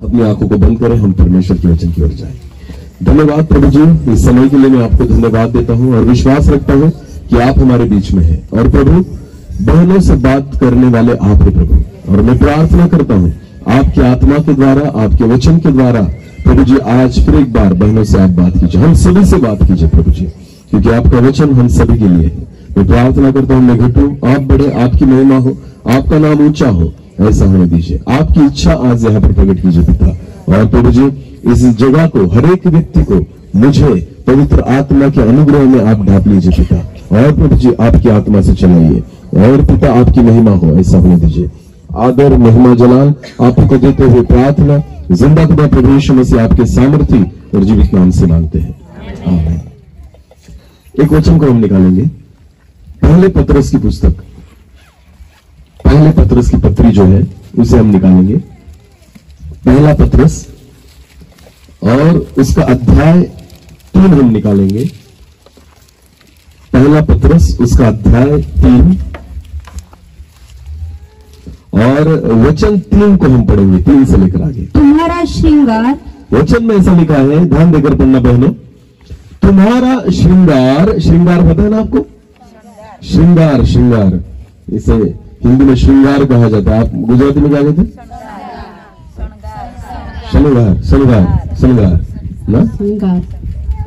अपनी आंखों को बंद करें, हम परमेश्वर के वचन की ओर जाएं। धन्यवाद प्रभु जी, इस समय के लिए मैं आपको धन्यवाद देता हूं और विश्वास रखता हूं कि आप हमारे बीच में हैं। और प्रभु, बहनों से बात करने वाले आप ही प्रभु, और मैं प्रार्थना करता हूं आपकी आत्मा के द्वारा, आपके वचन के द्वारा प्रभु जी आज फिर एक बार बहनों से आप बात कीजिए, हम सभी से बात कीजिए प्रभु जी, क्योंकि आपका वचन हम सभी के लिए है। मैं प्रार्थना करता हूं, मैं घटूं, आप बढ़े, आपकी महिमा हो, आपका नाम ऊंचा हो, ऐसा होने दीजिए। आपकी इच्छा आज यहाँ पर प्रकट कीजिए पिता। और प्रभु जी, इस जगह को, हर एक व्यक्ति को, मुझे पवित्र आत्मा के अनुग्रह में आप ढाप लीजिए पिता। और प्रभु जी, आपकी आत्मा से चलाइए और पिता आपकी महिमा हो, ऐसा होने दीजिए। आदर, महिमा, जलाल आपको देते हुए प्रार्थना जिंदा खुदा प्रभु यीशु मसीह आपके सामर्थी और जीवित नाम से मांगते हैं, आमीन। एक वचन को हम निकालेंगे, पहले पतरस की पुस्तक, पहले पतरस की पत्री जो है उसे हम निकालेंगे, पहला पतरस, और उसका अध्याय 3 हम निकालेंगे। पहला पतरस, उसका अध्याय 3 और वचन 3 को हम पढ़ेंगे, 3 से लेकर आगे। तुम्हारा श्रृंगार, वचन में ऐसा लिखा है, ध्यान देकर पढ़ना बहनों। तुम्हारा श्रृंगार, श्रृंगार पता है ना आपको? श्रृंगार, श्रृंगार, इसे हिंदी में श्रृंगार कहा जाता है। आप गुजराती में क्या कहते हैं? शनिवार, शनिवार, शनिवार ना, श्रृंगार,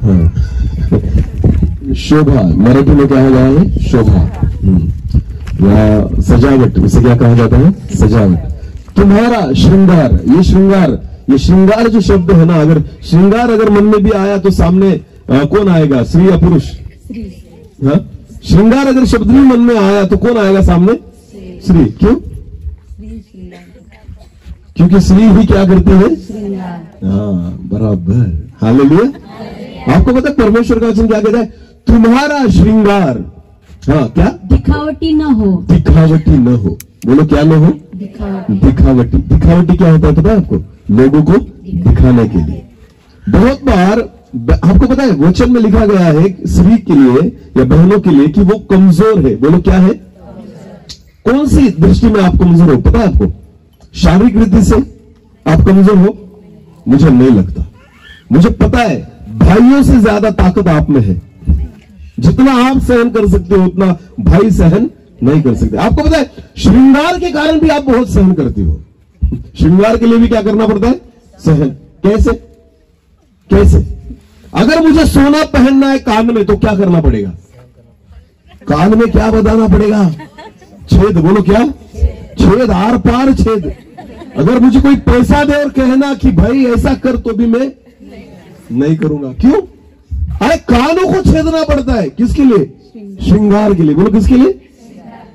हाँ। शोभा, मराठी में क्या कहा है? शोभा, या सजावट, उसे क्या कहा जाता है? सजावट। तुम्हारा श्रृंगार, ये श्रृंगार, ये श्रृंगार जो शब्द है ना, अगर श्रृंगार अगर मन में भी आया तो सामने कौन आएगा? स्त्री या पुरुष? हाँ, श्रृंगार अगर शब्द भी मन में आया तो कौन आएगा सामने? स्त्री। क्यों? क्योंकि स्त्री ही क्या करती है? हाँ, बराबर, हालेलुया। आपको पता है परमेश्वर का वचन क्या कहता है? तुम्हारा श्रृंगार, हाँ, क्या? दिखावटी न हो, दिखावटी न हो। बोलो, क्या न हो? दिखावटी। दिखावटी क्या होता है पता है आपको? लोगों को दिखाने के लिए। बहुत बार आपको पता है वचन में लिखा गया है स्त्री के लिए या बहनों के लिए कि वो कमजोर है। बोलो, क्या है? कौन सी दृष्टि में आप कमजोर हो पता है आपको? शारीरिक रीति से आप कमजोर हो? मुझे नहीं लगता। मुझे पता है भाइयों से ज्यादा ताकत आप में है। जितना आप सहन कर सकते हो उतना भाई सहन नहीं कर सकते। आपको पता है श्रृंगार के कारण भी आप बहुत सहन करती हो। श्रृंगार के लिए भी क्या करना पड़ता है? सहन। कैसे? कैसे? अगर मुझे सोना पहनना है कान में तो क्या करना पड़ेगा? कान में क्या बताना पड़ेगा? छेद। बोलो, क्या? छेद, आर पार छेद। अगर मुझे कोई पैसा दे और कहना कि भाई ऐसा कर, तो भी मैं नहीं करूंगा। क्यों? अरे कानों को छेदना पड़ता है। किसके लिए? श्रृंगार के लिए। बोलो, किसके लिए?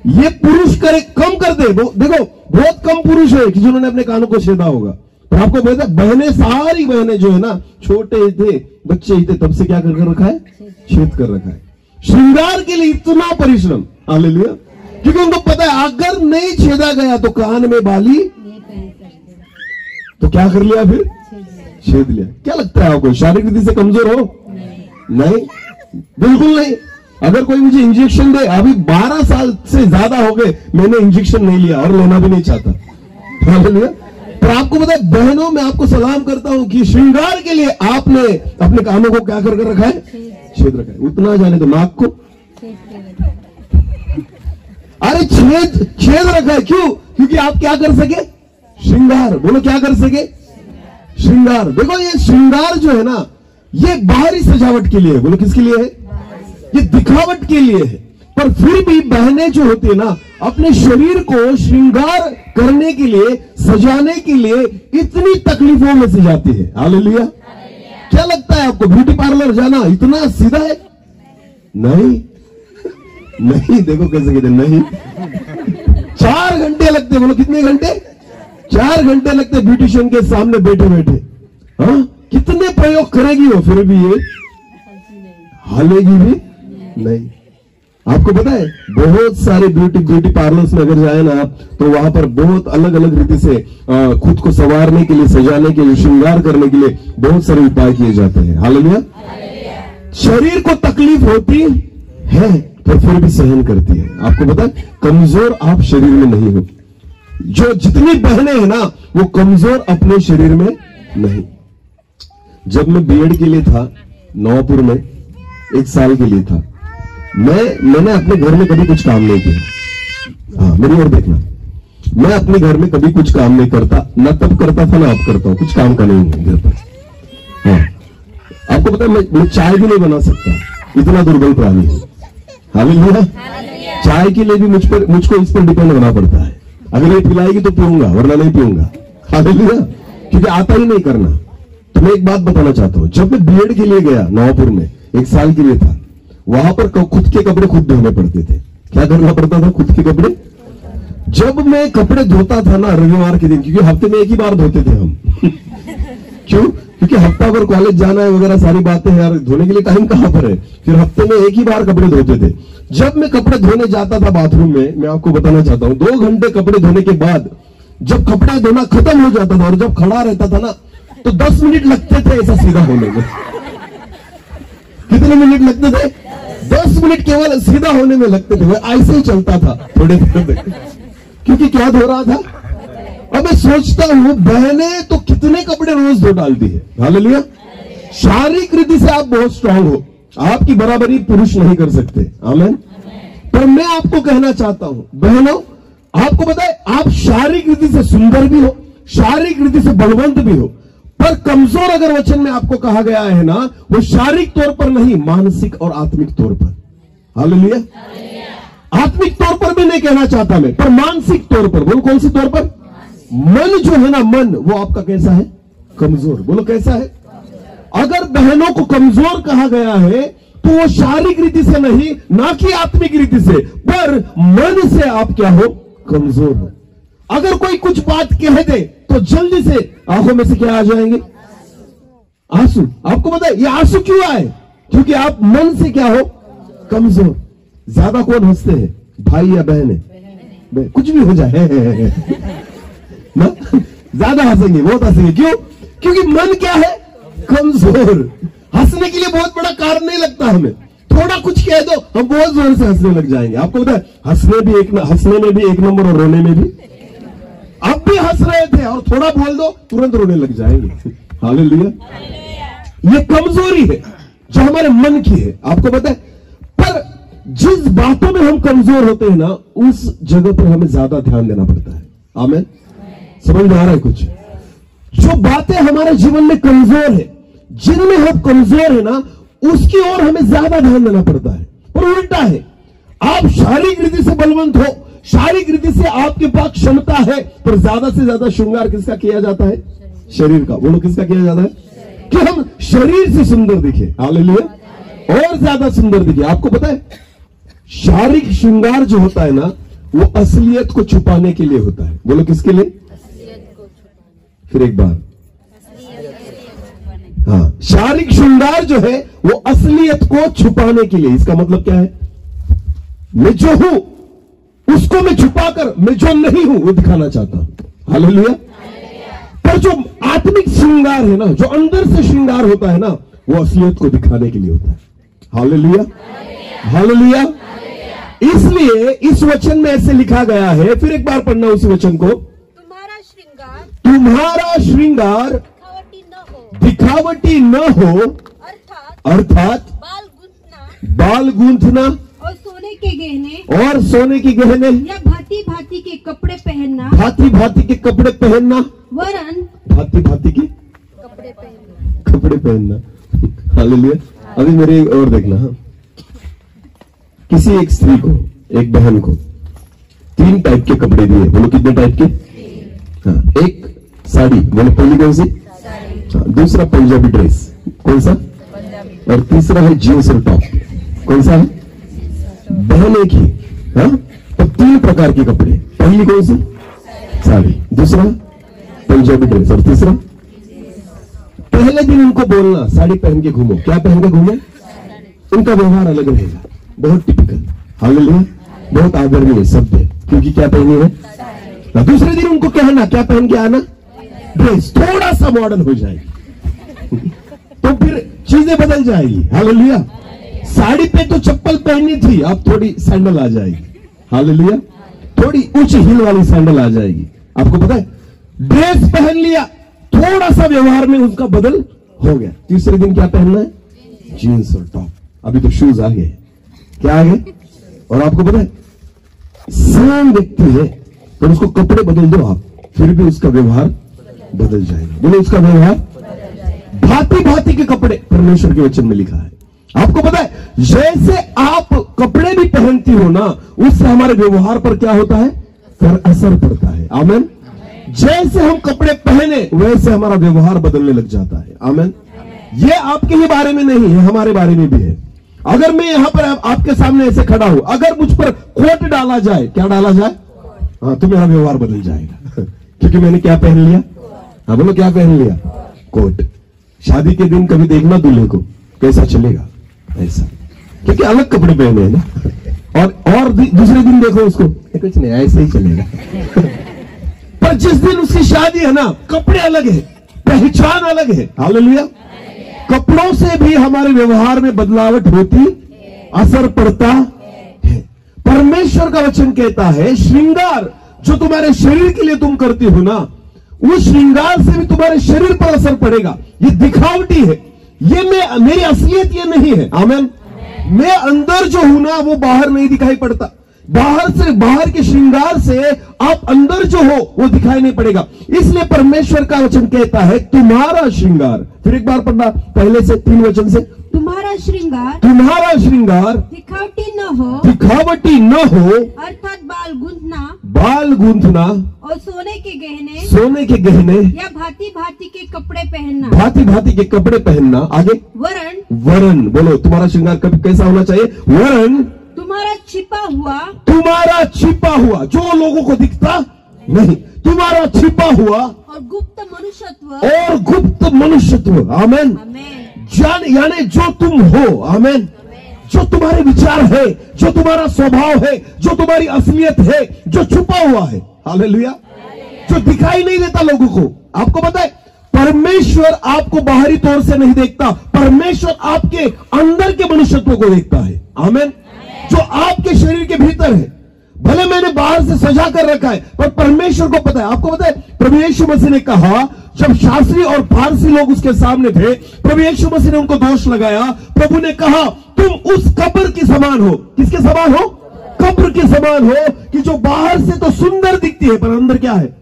ये पुरुष करे, कम कर दे। देखो, बहुत कम पुरुष है कि जिन्होंने अपने कानों को छेदा होगा। तो आपको पता है बहनें, सारी बहनें जो है ना, छोटे थे, बच्चे ही थे, तब से क्या कर रखा है? छेद कर रखा है। श्रृंगार के लिए इतना परिश्रम, हालेलुया, क्योंकि उनको पता है अगर नहीं छेदा गया तो कान में बाली, तो क्या कर लिया फिर? छेद लिया। क्या लगता है आपको शारीरिक रीति से कमजोर हो? नहीं, बिल्कुल नहीं। अगर कोई मुझे इंजेक्शन दे, अभी 12 साल से ज्यादा हो गए मैंने इंजेक्शन नहीं लिया और लेना भी नहीं चाहता। पर आपको पता है बहनों, मैं आपको सलाम करता हूं कि श्रृंगार के लिए आपने अपने कानों को क्या कर रखा है? छेद रखा है। उतना जाने तो नाक को, अरे छेद रखा है। क्यों? क्योंकि आप क्या कर सके? श्रृंगार। बोलो, क्या कर सके? श्रृंगार। देखो, ये श्रृंगार जो है ना, ये बाहरी सजावट के लिए है। बोलो, किसके लिए है? ये दिखावट के लिए है। पर फिर भी बहनें जो होती है ना, अपने शरीर को श्रृंगार करने के लिए, सजाने के लिए इतनी तकलीफों में से जाती है। हालेलुया। क्या लगता है आपको ब्यूटी पार्लर जाना इतना सीधा है? नहीं, नहीं। देखो कैसे कहते, नहीं। 4 घंटे लगते। बोलो, कितने घंटे? 4 घंटे लगते ब्यूटिशियन के सामने बैठे बैठे। हाँ, कितने प्रयोग करेगी वो, फिर भी ये हालेगी भी नहीं। आपको पता है बहुत सारे ब्यूटी पार्लर्स में अगर जाए ना आप, तो वहां पर बहुत अलग अलग रीति से खुद को संवारने के लिए, सजाने के लिए, श्रृंगार करने के लिए बहुत सारे उपाय किए जाते हैं। हालेलुया। शरीर को तकलीफ होती है पर फिर भी सहन करती है। आपको पता है कमजोर आप शरीर में नहीं हो, जो जितनी बहनें हैं ना वो कमजोर अपने शरीर में नहीं। जब मैं बीएड के लिए था नवापुर में 1 साल के लिए था, मैंने अपने घर में कभी कुछ काम नहीं किया। हाँ, मेरी ओर देखना, मैं अपने घर में कभी कुछ काम नहीं करता, ना तब करता था ना अब करता हूं, कुछ काम का नहीं है घर पर। हाँ, आपको पता है मैं चाय भी नहीं बना सकता, इतना दुर्बल प्राणी हूं। हालेलुया। चाय के लिए भी मुझको इस पर डिपेंड होना पड़ता है। अगर ये पिलाएगी तो पीऊंगा, वरना नहीं पीऊंगा। हालेलुया, क्योंकि आता ही नहीं करना। तो मैं एक बात बताना चाहता हूं, जब मैं बीएड के लिए गया नवापुर में 1 साल के लिए था, वहां पर खुद के कपड़े खुद धोने पड़ते थे। क्या करना पड़ता था? खुद के कपड़े। जब मैं कपड़े धोता था ना रविवार के दिन, क्योंकि हफ्ते में एक ही बार धोते थे हम क्यों? क्योंकि हफ्ता भर कॉलेज जाना है वगैरह सारी बातें हैं यार, धोने के लिए टाइम कहां पर है। फिर हफ्ते में एक ही बार कपड़े धोते थे। जब मैं कपड़े धोने जाता था बाथरूम में, मैं आपको बताना चाहता हूं, 2 घंटे कपड़े धोने के बाद जब कपड़ा धोना खत्म हो जाता था और जब खड़ा रहता था ना, तो 10 मिनट लगते थे ऐसा सीधा होने में। कितने मिनट लगते थे? 10 मिनट केवल सीधा होने में लगते थे। ऐसे ही चलता था थोड़े देर तक, क्योंकि क्या धो रहा था। अब मैं सोचता हूं बहनें तो कितने कपड़े रोज धो डालती है। हालेलुया। शारीरिक रीति से आप बहुत स्ट्रांग हो, आपकी बराबरी पुरुष नहीं कर सकते। आमीन। पर मैं आपको कहना चाहता हूं बहनों, आपको पता है आप शारीरिक रीति से सुंदर भी हो, शारीरिक रीति से बलवंत भी हो, पर कमजोर अगर वचन में आपको कहा गया है ना, वो शारीरिक तौर पर नहीं, मानसिक और आत्मिक तौर पर। हालेलुया। आत्मिक तौर पर भी नहीं कहना चाहता मैं, पर मानसिक तौर पर। बोलो कौन सी तौर पर? मन जो है ना, मन वो आपका कैसा है? कमजोर। बोलो कैसा है? अगर बहनों को कमजोर कहा गया है तो वो शारीरिक रीति से नहीं, ना कि आत्मिक रीति से, पर मन से आप क्या हो? कमजोर हो। अगर कोई कुछ बात कह दे तो जल्दी से आंखों में से क्या आ जाएंगे? आंसू। आपको पता है ये आंसू क्यों आए? क्योंकि आप मन से क्या हो? कमजोर। ज्यादा कौन हंसते हैं, भाई या बहनें? कुछ भी हो जाए ना, ज्यादा हंसेंगे, बहुत हंसेंगे। क्यों? क्योंकि मन क्या है? कमजोर। हंसने के लिए बहुत बड़ा कारण नहीं लगता हमें, थोड़ा कुछ कह दो हम बहुत जोर से हंसने लग जाएंगे। आपको पता है हंसने में भी 1 नंबर और रोने में भी। अब भी हंस रहे थे और थोड़ा बोल दो तुरंत रोने लग जाएंगे। हालेलुया। ये कमजोरी है जो हमारे मन की है। आपको पता है, पर जिस बातों में हम कमजोर होते हैं ना, उस जगह पर हमें ज्यादा ध्यान देना पड़ता है। आमीन। समझ में आ रहा है कुछ? जो बातें हमारे जीवन में कमजोर है, जिनमें हम कमजोर है ना, उसकी ओर हमें ज्यादा ध्यान देना पड़ता है। पर उल्टा है, आप शारीरिक रीति से बलवंत हो, शारीरिक रीति से आपके पास क्षमता है, पर ज्यादा से ज्यादा श्रृंगार किसका किया जाता है? शरीर का। बोलो किसका किया जाता है? कि हम शरीर से सुंदर दिखे। हालेलुया। और ज्यादा सुंदर दिखे। आपको पता है शारीरिक श्रृंगार जो होता है ना, वो असलियत को छुपाने के लिए होता है। बोलो किसके लिए? फिर एक बार, हाँ, शारीरिक श्रृंगार जो है वो असलियत को छुपाने के लिए। इसका मतलब क्या है? मैं जो हूं उसको मैं छुपाकर मैं जो नहीं हूं वो दिखाना चाहता हूं। हालेलुया। पर जो आत्मिक श्रृंगार है ना, जो अंदर से श्रृंगार होता है ना, वो असलियत को दिखाने के लिए होता है। हालेलुया। हालेलुया। इसलिए इस वचन में ऐसे लिखा गया है, फिर एक बार पढ़ना उसी वचन को। तुम्हारा श्रृंगार दिखावटी न हो, अर्थात बाल गूंथना और सोने के गहने या भांति भांति के कपड़े पहनना, भांति भांति के कपड़े पहनना, वरन भांति भांति के कपड़े पहनना। हालेलुया। अभी मेरी और देखना। हाँ, किसी एक स्त्री को, एक बहन को 3 टाइप के कपड़े दिए। बोलो कितने टाइप के? हाँ, एक साड़ी। बोलो पहली कौन सी? हाँ, दूसरा पंजाबी ड्रेस। कौन सा? और तीसरा है जीन्स और टॉप। कौन सा है? बहन एक ही। हाँ, तो 3 प्रकार के कपड़े। पहली कौन सी? साड़ी। दूसरा पंजाबी ड्रेस और तीसरा। पहले दिन उनको बोलना साड़ी पहन के घूमो। क्या पहन के घूमो? उनका व्यवहार अलग रहेगा, बहुत टिपिकल। हालेलुया। बहुत आदरणीय शब्द है, क्योंकि क्या पहनी है? दूसरे दिन उनको कहना क्या पहन के आना? ड्रेस। थोड़ा सा मॉडर्न हो जाएगी तो फिर चीजें बदल जाएगी। हालेलुया। साड़ी पे तो चप्पल पहननी थी, अब थोड़ी सैंडल आ जाएगी। हालेलुया। थोड़ी ऊंची हील वाली सैंडल आ जाएगी। आपको पता है, ड्रेस पहन लिया, थोड़ा सा व्यवहार में उसका बदल हो गया। तीसरे दिन क्या पहनना है? जीन्स और टॉप। अभी तो शूज आ गए। क्या आ गए? और आपको पता है, सेम व्यक्ति है पर उसको कपड़े बदल दो आप, फिर भी उसका व्यवहार बदल जाएगा। बोलो, उसका व्यवहार भांति भांति के कपड़े परमेश्वर के वचन में लिखा है। आपको पता है, जैसे आप कपड़े भी पहनती हो ना, उससे हमारे व्यवहार पर क्या होता है? फिर असर पड़ता है। आमेन। जैसे हम कपड़े पहने वैसे हमारा व्यवहार बदलने लग जाता है। आमेन। ये आपके ही बारे में नहीं है, हमारे बारे में भी है। अगर मैं यहां पर आपके सामने ऐसे खड़ा हूं, अगर मुझ पर कोट डाला जाए, क्या डाला जाए? हाँ, तो मेरा व्यवहार बदल जाएगा क्योंकि मैंने क्या पहन लिया? हाँ बोलो, क्या पहन लिया? कोट। शादी के दिन कभी देखना दूल्हे को कैसा चलेगा, ऐसा, क्योंकि अलग कपड़े पहने हैं ना। और दूसरे दिन देखो उसको, कुछ नहीं, ऐसे ही चलेगा पर जिस दिन उसकी शादी है ना, कपड़े अलग है, पहचान अलग है। हालेलुया। कपड़ों से भी हमारे व्यवहार में बदलावट होती, असर पड़ता है। परमेश्वर का वचन कहता है, श्रृंगार जो तुम्हारे शरीर के लिए तुम करती हो ना, उस श्रृंगार से भी तुम्हारे शरीर पर असर पड़ेगा। ये दिखावटी है, ये मेरी असलियत ये नहीं है। आमेन। मैं अंदर जो हूं ना, वो बाहर नहीं दिखाई पड़ता। बाहर के श्रृंगार से आप अंदर जो हो वो दिखाई नहीं पड़ेगा। इसलिए परमेश्वर का वचन कहता है, तुम्हारा श्रृंगार, फिर एक बार पढ़ना पहले से 3 वचन से, तुम्हारा श्रृंगार दिखावटी न हो, अर्थात बाल गूंथना और सोने के गहने या भांति भांति के कपड़े पहनना। आगे, वरन बोलो, तुम्हारा श्रृंगार कभी कैसा होना चाहिए? वरन तुम्हारा छिपा हुआ जो लोगों को दिखता नहीं, तुम्हारा छिपा हुआ और गुप्त मनुष्यत्व। आमेन। यानी जो तुम हो, आमेन, जो तुम्हारे विचार है, जो तुम्हारा स्वभाव है, जो तुम्हारी असलियत है, जो छुपा हुआ है। हालेलुया। जो दिखाई नहीं देता लोगों को। आपको पता है, परमेश्वर आपको बाहरी तौर से नहीं देखता, परमेश्वर आपके अंदर के मनुष्यत्व को देखता है। आमेन। जो आपके शरीर के भीतर है, भले मैंने बाहर से सजा कर रखा है, पर परमेश्वर को पता है। आपको पता है, प्रभु यीशु मसीह ने कहा, जब शास्त्री और फारसी लोग उसके सामने थे, प्रभु यीशु मसीह ने उनको दोष लगाया। प्रभु ने कहा, तुम उस कब्र के समान हो। किसके समान हो? कब्र के समान हो, कि जो बाहर से तो सुंदर दिखती है पर अंदर क्या है?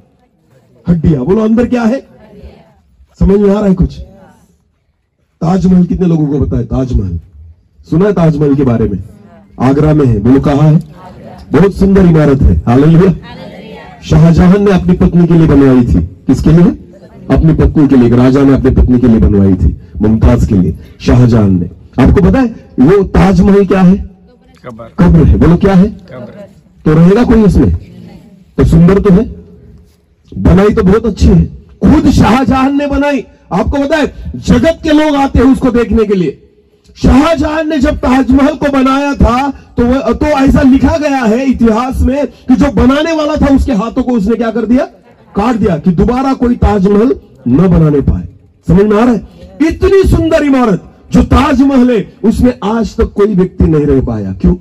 हड्डियां। बोलो, अंदर क्या है? समझ में आ रहा है कुछ? ताजमहल कितने लोगों को पता है? ताजमहल सुना है? ताजमहल के बारे में आगरा में है। बोलो, कहां है? बहुत सुंदर इमारत है। हालेलुया। शाहजहां ने अपनी पत्नी के लिए बनवाई थी। किसके लिए? अपनी पत्नी के लिए। राजा ने अपनी पत्नी के लिए बनवाई थी, मुमताज के लिए, शाहजहां ने। आपको पता है वो ताजमहल क्या है? कब्र है। बोलो, क्या है? तो रहेगा कोई उसमें? तो सुंदर तो है, बनाई तो बहुत अच्छी है, खुद शाहजहां ने बनाई। आपको पता है, जगत के लोग आते हैं उसको देखने के लिए। शाहजहां ने जब ताजमहल को बनाया था तो ऐसा लिखा गया है इतिहास में कि जो बनाने वाला था उसके हाथों को उसने क्या कर दिया? काट दिया, कि दोबारा कोई ताजमहल न बनाने पाए। समझ में आ रहा है? इतनी सुंदर इमारत जो ताजमहल है, उसमें आज तक कोई व्यक्ति नहीं रह पाया। क्यों?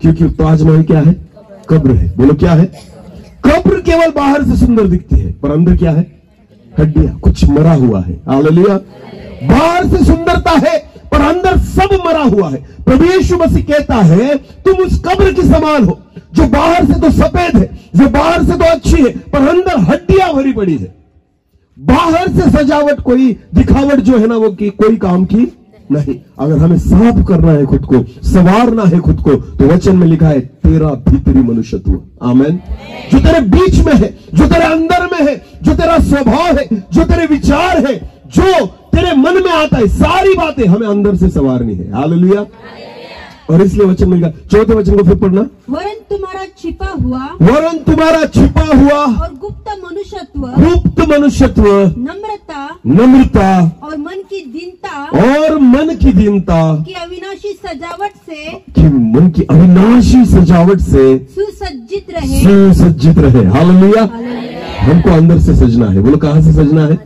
क्योंकि ताजमहल क्या है? कब्र है। बोलो, क्या है? कब्र केवल बाहर से सुंदर दिखती है पर अंदर क्या है? हड्डियां, कुछ मरा हुआ है। हालेलुया। बाहर से सुंदरता है पर अंदर सब मरा हुआ है। प्रभु यीशु मसीह कहता है, तुम उस कब्र के समान हो, जो बाहर से तो सफेद है, जो बाहर से तो अच्छी है, पर अंदर हड्डियां भरी पड़ी है। बाहर से सजावट, कोई दिखावट जो है ना, वो कोई काम की नहीं। अगर हमें साफ करना है खुद को, संवारना है खुद को, तो वचन में लिखा है, तेरा भीतरी मनुष्यत्व। आमेन। जो तेरे बीच में है, जो तेरे अंदर में है, जो तेरा स्वभाव है, जो तेरे विचार है, जो तेरे मन में आता है, सारी बातें हमें अंदर से संवारनी है। हालेलुया। और इसलिए वचन मिल गया। चौथे वचन को फिर पढ़ना। वरन तुम्हारा छिपा हुआ और गुप्त मनुष्यत्व, नम्रता और मन की दीनता की अविनाशी सजावट से सुसज्जित रहे। हालेलुया। हमको अंदर से सजना है। बोलो, कहां से सजना है?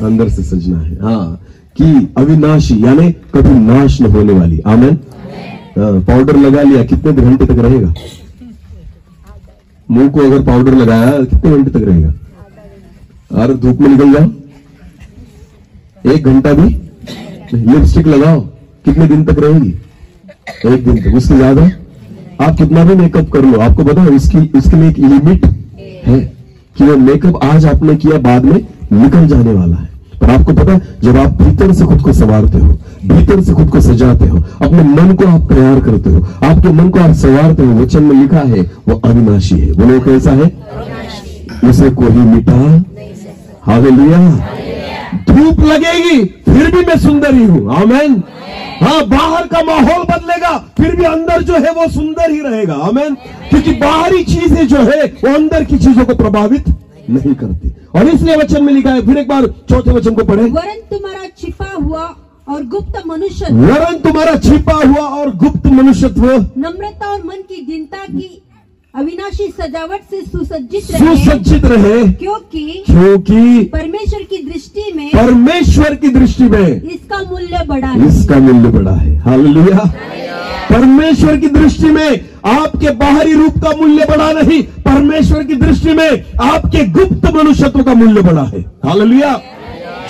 अंदर से सजना है। हाँ, कि अविनाशी यानी कभी नाश न होने वाली। आमेन। पाउडर लगा लिया, कितने घंटे तक रहेगा? मुंह को अगर पाउडर लगाया कितने घंटे तक रहेगा? और धूप में निकल जाओ 1 घंटा भी, लिपस्टिक लगाओ कितने दिन तक रहेगी? 1 दिन तक, उससे ज्यादा आप कितना भी मेकअप कर लो, आपको पता है इसके लिए एक लिमिट है कि वो मेकअप आज आपने किया बाद में निकल जाने वाला है। पर आपको पता है जब आप भीतर से खुद को संवारते हो, भीतर से खुद को सजाते हो, अपने मन को आप तैयार करते हो, आपके मन को आप संवारते हो, वचन में लिखा है वो अविनाशी है। बोलो कैसा है? उसे कोई मिटा, हालेलुया। धूप लगेगी फिर भी मैं सुंदर ही हूं, आमेन। हाँ, बाहर का माहौल बदलेगा फिर भी अंदर जो है वो सुंदर ही रहेगा, आमेन। क्योंकि बाहरी चीजें जो है वो अंदर की चीजों को प्रभावित नहीं करती। और इसलिए वचन में लिखा है, फिर एक बार 4थे वचन को पढ़े। वरन तुम्हारा छिपा हुआ और गुप्त मनुष्यत्व, वरन तुम्हारा छिपा हुआ और गुप्त मनुष्यत्व, नम्रता और मन की दीनता की अविनाशी सजावट से सुसज्जित रहे, क्योंकि परमेश्वर की दृष्टि में, परमेश्वर की दृष्टि में इसका मूल्य बड़ा है, इसका मूल्य बड़ा है। हालेलुया। परमेश्वर की दृष्टि में आपके बाहरी रूप का मूल्य बड़ा नहीं, परमेश्वर की दृष्टि में आपके गुप्त मनुष्यत्व का मूल्य बड़ा है। हालेलुया।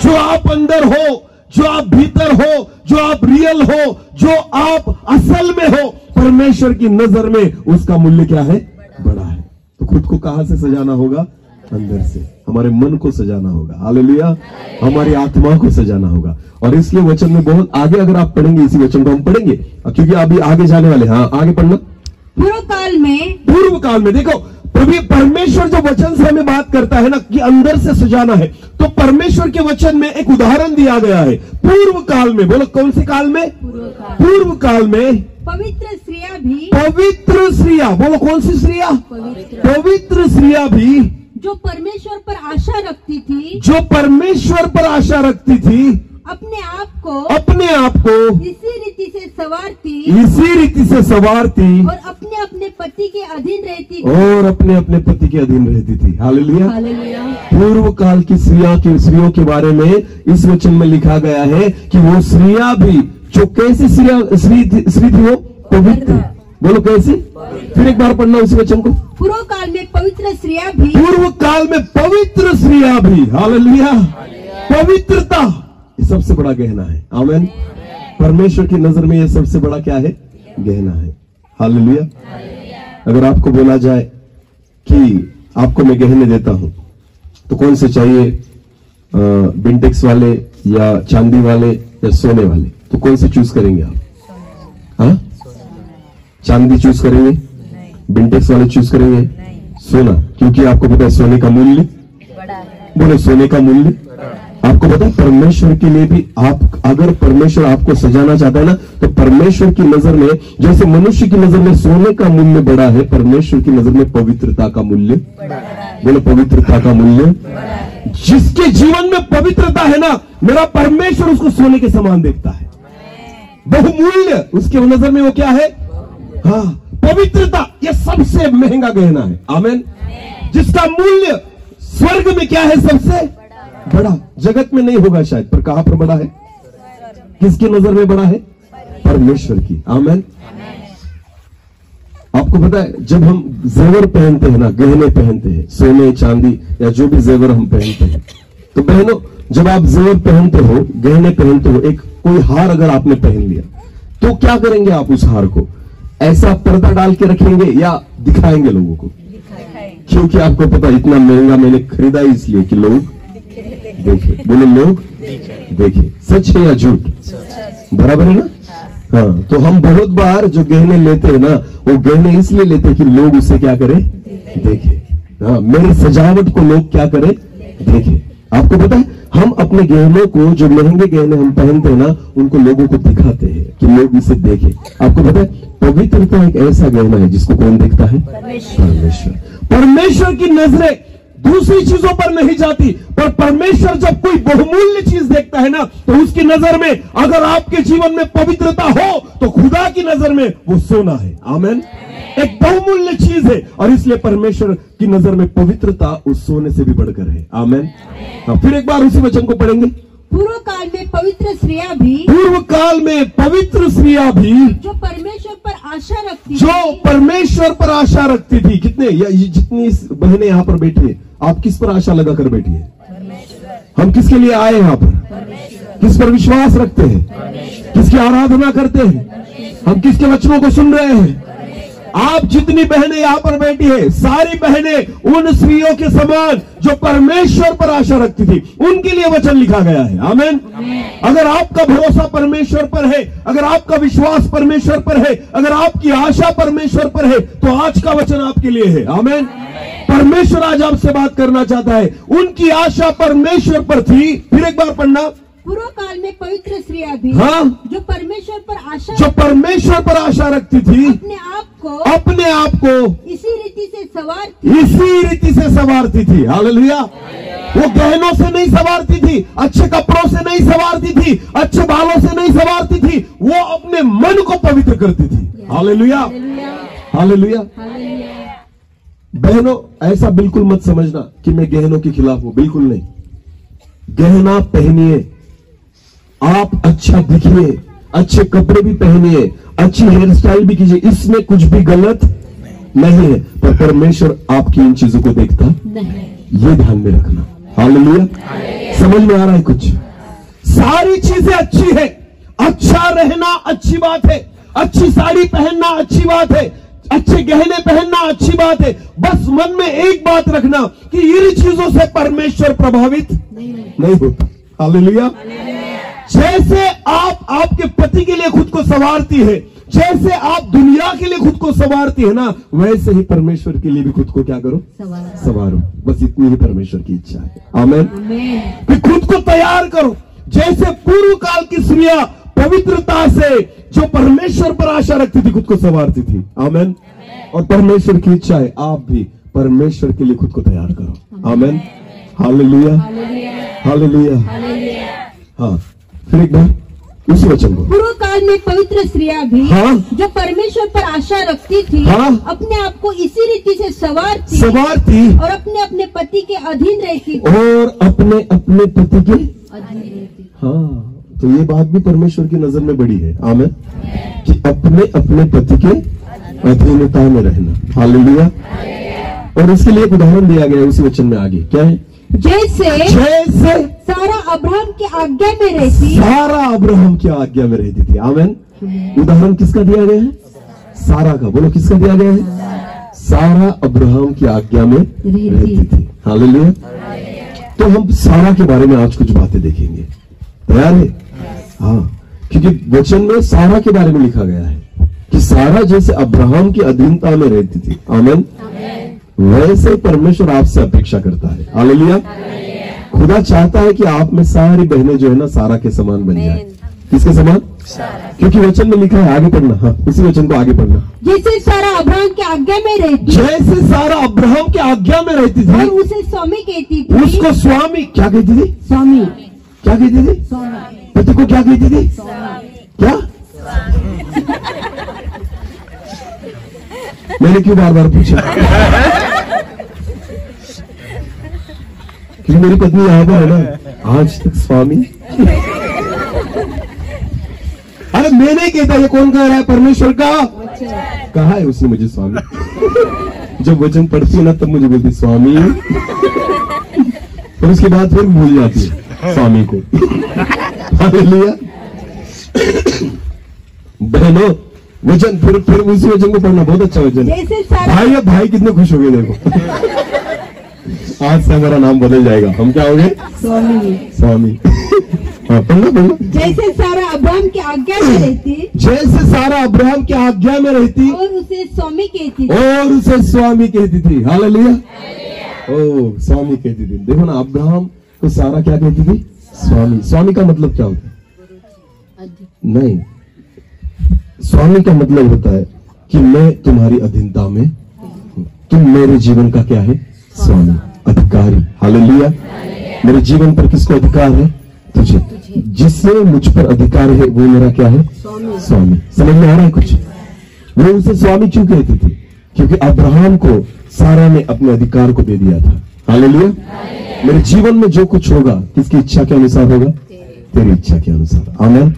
जो आप अंदर हो, जो आप भीतर हो, जो आप रियल हो, जो आप असल में हो, परमेश्वर की नजर में उसका मूल्य क्या है? बड़ा है। तो खुद को कहां से सजाना होगा? अंदर से। हमारे मन को सजाना होगा, हालेलुया। हमारी आत्मा को सजाना होगा। और इसलिए वचन में बहुत आगे अगर आप पढ़ेंगे, इसी वचन को हम पढ़ेंगे क्योंकि अभी आगे जाने वाले। हाँ, आगे पढ़ना। पूर्व काल में देखो, परमेश्वर जो वचन से हमें बात करता है ना कि अंदर से सजाना है, तो परमेश्वर के वचन में एक उदाहरण दिया गया है। पूर्व काल में, बोलो कौन से काल में? पूर्व काल में पवित्र स्त्रियां, बोलो कौन सी स्त्रियां? पवित्र स्त्रियां भी जो परमेश्वर पर आशा रखती थी, अपने आप को इसी रीति से सवारती और अपने अपने पति के अधीन रहती थी। हालेलुया। पूर्व काल की स्त्रियों के बारे में इस वचन में लिखा गया है कि वो स्त्रियां भी जो कैसी स्त्री थी वो पवित्र। बोलो कैसी? फिर एक बार पढ़ना उसी वचन को। पूर्व काल में पवित्र स्त्रियां भी, हालेलुया। पवित्रता ये सबसे बड़ा गहना है, आमीन। परमेश्वर की नजर में ये सबसे बड़ा क्या है? गहना है, हालेलुया। अगर आपको बोला जाए कि आपको मैं गहने देता हूं तो कौन से चाहिए? बिंटेक्स वाले या चांदी वाले या सोने वाले? तो कौन से चूज करेंगे आप? हाँ, चांदी चूज करेंगे? बिंटेक्स वाले चूज करेंगे? सोना, क्योंकि आपको पता है सोने का मूल्य बड़ा है। बोलो सोने का मूल्य। आपको पता है परमेश्वर के लिए भी, आप अगर परमेश्वर आपको सजाना चाहता है ना, तो परमेश्वर की नजर में जैसे मनुष्य की नजर में सोने का मूल्य बड़ा है, परमेश्वर की नजर में पवित्रता का मूल्य, बोलो पवित्रता का मूल्य। जिसके जीवन में पवित्रता है ना, मेरा परमेश्वर उसको सोने के समान देखता है। बहुमूल्य उसके नजर में वो क्या है? हाँ, पवित्रता। यह सबसे महंगा गहना है, आमीन। जिसका मूल्य स्वर्ग में क्या है? सबसे बड़ा। जगत में नहीं होगा शायद, पर कहां पर बड़ा है? किसकी नजर में बड़ा है? परमेश्वर की, आमीन। आपको पता है जब हम जेवर पहनते हैं ना, गहने पहनते हैं, सोने चांदी या जो भी जेवर हम पहनते हैं, तो बहनों जब आप जेवर पहनते हो, गहने पहनते हो, एक कोई हार अगर आपने पहन लिया तो क्या करेंगे आप? उस हार को ऐसा पर्दा डाल के रखेंगे या दिखाएंगे लोगों को? क्योंकि आपको पता इतना महंगा मैंने खरीदा इसलिए कि लोग देखे। बोले लोग देखे। सच है या झूठ? बराबर है ना? हाँ, तो हम बहुत बार जो गहने लेते हैं ना, वो गहने इसलिए लेते हैं कि लोग उसे क्या करें? देखे। हाँ, मेरे सजावट को लोग क्या करें? देखे। आपको पता है हम अपने गहनों को, जो महंगे गहने हम पहनते हैं ना, उनको लोगों को दिखाते हैं कि लोग इसे देखें। आपको पता है पवित्रता एक ऐसा गहना है जिसको कौन देखता है? परमेश्वर। परमेश्वर की नजरें दूसरी चीजों पर नहीं जाती, पर परमेश्वर जब कोई बहुमूल्य चीज देखता है ना, तो उसकी नजर में अगर आपके जीवन में पवित्रता हो तो खुदा की नजर में वो सोना है, आमीन। एक बहुमूल्य चीज है और इसलिए परमेश्वर की नजर में पवित्रता उस सोने से भी बढ़कर है, आमीन। फिर एक बार उसी वचन को पढ़ेंगे। पूर्व काल में पवित्र स्त्रियां भी, पूर्व काल में पवित्र स्त्रियां भी जो परमेश्वर पर आशा रखती जो परमेश्वर पर आशा रखती थी। कितने ये जितनी बहनें यहाँ पर बैठी है, आप किस पर आशा लगा कर बैठी है? हम किसके लिए आए यहाँ पर? किस पर विश्वास रखते हैं? किसकी आराधना करते हैं? हम किसके वचनों को सुन रहे हैं? आप जितनी बहनें यहाँ पर बैठी है, सारी बहनें उन स्त्रियों के समान जो परमेश्वर पर आशा रखती थी, उनके लिए वचन लिखा गया है। आमीन। अगर आपका भरोसा परमेश्वर पर है, अगर आपका विश्वास परमेश्वर पर है, अगर आपकी आशा परमेश्वर पर है, तो आज का वचन आपके लिए है। आमीन। परमेश्वर आज आपसे बात करना चाहता है। उनकी आशा परमेश्वर पर थी। फिर एक बार पढ़ना। पूर्व काल में पवित्र स्त्रियां भी, हाँ, जो परमेश्वर पर आशा रखती थी, अपने आप को इसी रीति से सवारती थी। हालेलुया। वो गहनों से नहीं सवारती थी, अच्छे कपड़ों से नहीं सवारती थी, अच्छे बालों से नहीं सवारती थी, वो अपने मन को पवित्र करती थी। Hallelujah, hallelujah. बहनों, ऐसा बिल्कुल मत समझना कि मैं गहनों के खिलाफ हूं, बिल्कुल नहीं। गहना पहनिए, आप अच्छा दिखिए, अच्छे कपड़े भी पहनिए, अच्छी हेयर स्टाइल भी कीजिए, इसमें कुछ भी गलत नहीं है, पर परमेश्वर आपकी इन चीजों को देखता नहीं। ये ध्यान में रखना। हालेलुया। समझ में आ रहा है कुछ? सारी चीजें अच्छी है, अच्छा रहना अच्छी बात है, अच्छी साड़ी पहनना अच्छी बात है, अच्छे गहने पहनना अच्छी बात है। बस मन में एक बात रखना कि इन चीजों से परमेश्वर प्रभावित नहीं होता। हालेलुया। जैसे आप आपके पति के लिए खुद को संवारती है, जैसे आप दुनिया के लिए खुद को संवारती है ना, वैसे ही परमेश्वर के लिए भी खुद को क्या करो? संवारो। बस इतनी ही परमेश्वर की इच्छा है। आमीन। कि खुद को तैयार करो, जैसे पूर्व काल की स्त्रियां पवित्रता से जो परमेश्वर पर आशा रखती थी, खुद को संवारती थी। आमीन। और परमेश्वर की इच्छा है आप भी परमेश्वर के लिए खुद को तैयार करो। आमीन। Hallelujah, hallelujah. हाँ, फिर एक बार उसी वचन को। पूर्व काल में पवित्र स्त्रियां भी, हाँ, जो परमेश्वर पर आशा रखती थी, हाँ, अपने आप को इसी रीति से सवारती और अपने अपने पति के अधीन रहती और अपने अपने पति के अधीन रहती। हाँ, तो ये बात भी परमेश्वर की नजर में बड़ी है। आमीन। कि अपने अपने पति के अधीनता में रहना। हालेलुया। और इसके लिए एक उदाहरण दिया गया है उसी वचन में आगे। क्या है? जैसे सारा अब्राहम की आज्ञा में रहती, सारा अब्राहम की आज्ञा में रहती थी। आमीन। उदाहरण किसका दिया गया है? सारा का। बोलो, किसका दिया गया है? सारा अब्राहम की आज्ञा में रहती थी। हालेलुया। तो हम सारा के बारे में आज कुछ बातें देखेंगे। तैयार है? हाँ, क्योंकि वचन में सारा के बारे में लिखा गया है कि सारा जैसे अब्राहम की अधीनता में रहती थी। आमीन। वैसे परमेश्वर आपसे अपेक्षा करता है। हालेलुया। खुदा चाहता है कि आप में सारी बहनें जो है ना, सारा के समान बन जाए। किसके समान? क्योंकि वचन में लिखा है, आगे पढ़ना। हाँ, उसी वचन को आगे पढ़ना। जैसे सारा अब्राहम की आज्ञा में रहती, जैसे सारा अब्राहम की आज्ञा में रहती थी, और उसे स्वामी कहती थी। उसको स्वामी क्या कहती थी? स्वामी। क्या कहती थी? पति को क्या कहती थी? क्या? मैंने क्यों बार बार पूछा? क्योंकि मेरी पत्नी यहाँ पर है ना, आज तक स्वामी। अरे मैंने कहता, ये कौन कह रहा है? परमेश्वर का कहा है उसने मुझे स्वामी। जब वचन पढ़ती है ना, तब मुझे बोलती स्वामी, और उसके बाद फिर भूल जाती है स्वामी को। हालेलुया। बहनों, वचन फिर उसी वचन को पढ़ना। बहुत अच्छा वचन है। भाई कितने खुश हो गए। देखो, आज से हमारा नाम बदल जाएगा। हम क्या हो गए? स्वामी। हाँ, पढ़ना। जैसे सारा अब्राहम की आज्ञा में रहती, जैसे सारा अब्राहम की आज्ञा में रहती, और उसे स्वामी कहती थी। हालेलुया। ओ, स्वामी कहती थी। देखो ना, अब्राहम को सारा क्या कहती थी? स्वामी। स्वामी का मतलब क्या होता है? नहीं, स्वामी का मतलब होता है कि मैं तुम्हारी अधीनता में हूं, तुम मेरे जीवन का क्या है? स्वामी, अधिकारी। हालेलुया। मेरे जीवन पर किसको अधिकार है? तुझे। जिससे मुझ पर अधिकार है वो मेरा क्या है? स्वामी। समझ में आ रहा है कुछ? वो उसे स्वामी क्यों कहती थी? क्योंकि अब्राहम को सारा ने अपने अधिकार को दे दिया था। हालेलुया। मेरे जीवन में जो कुछ होगा किसकी इच्छा के अनुसार होगा? तेरी इच्छा के अनुसार। आमीन।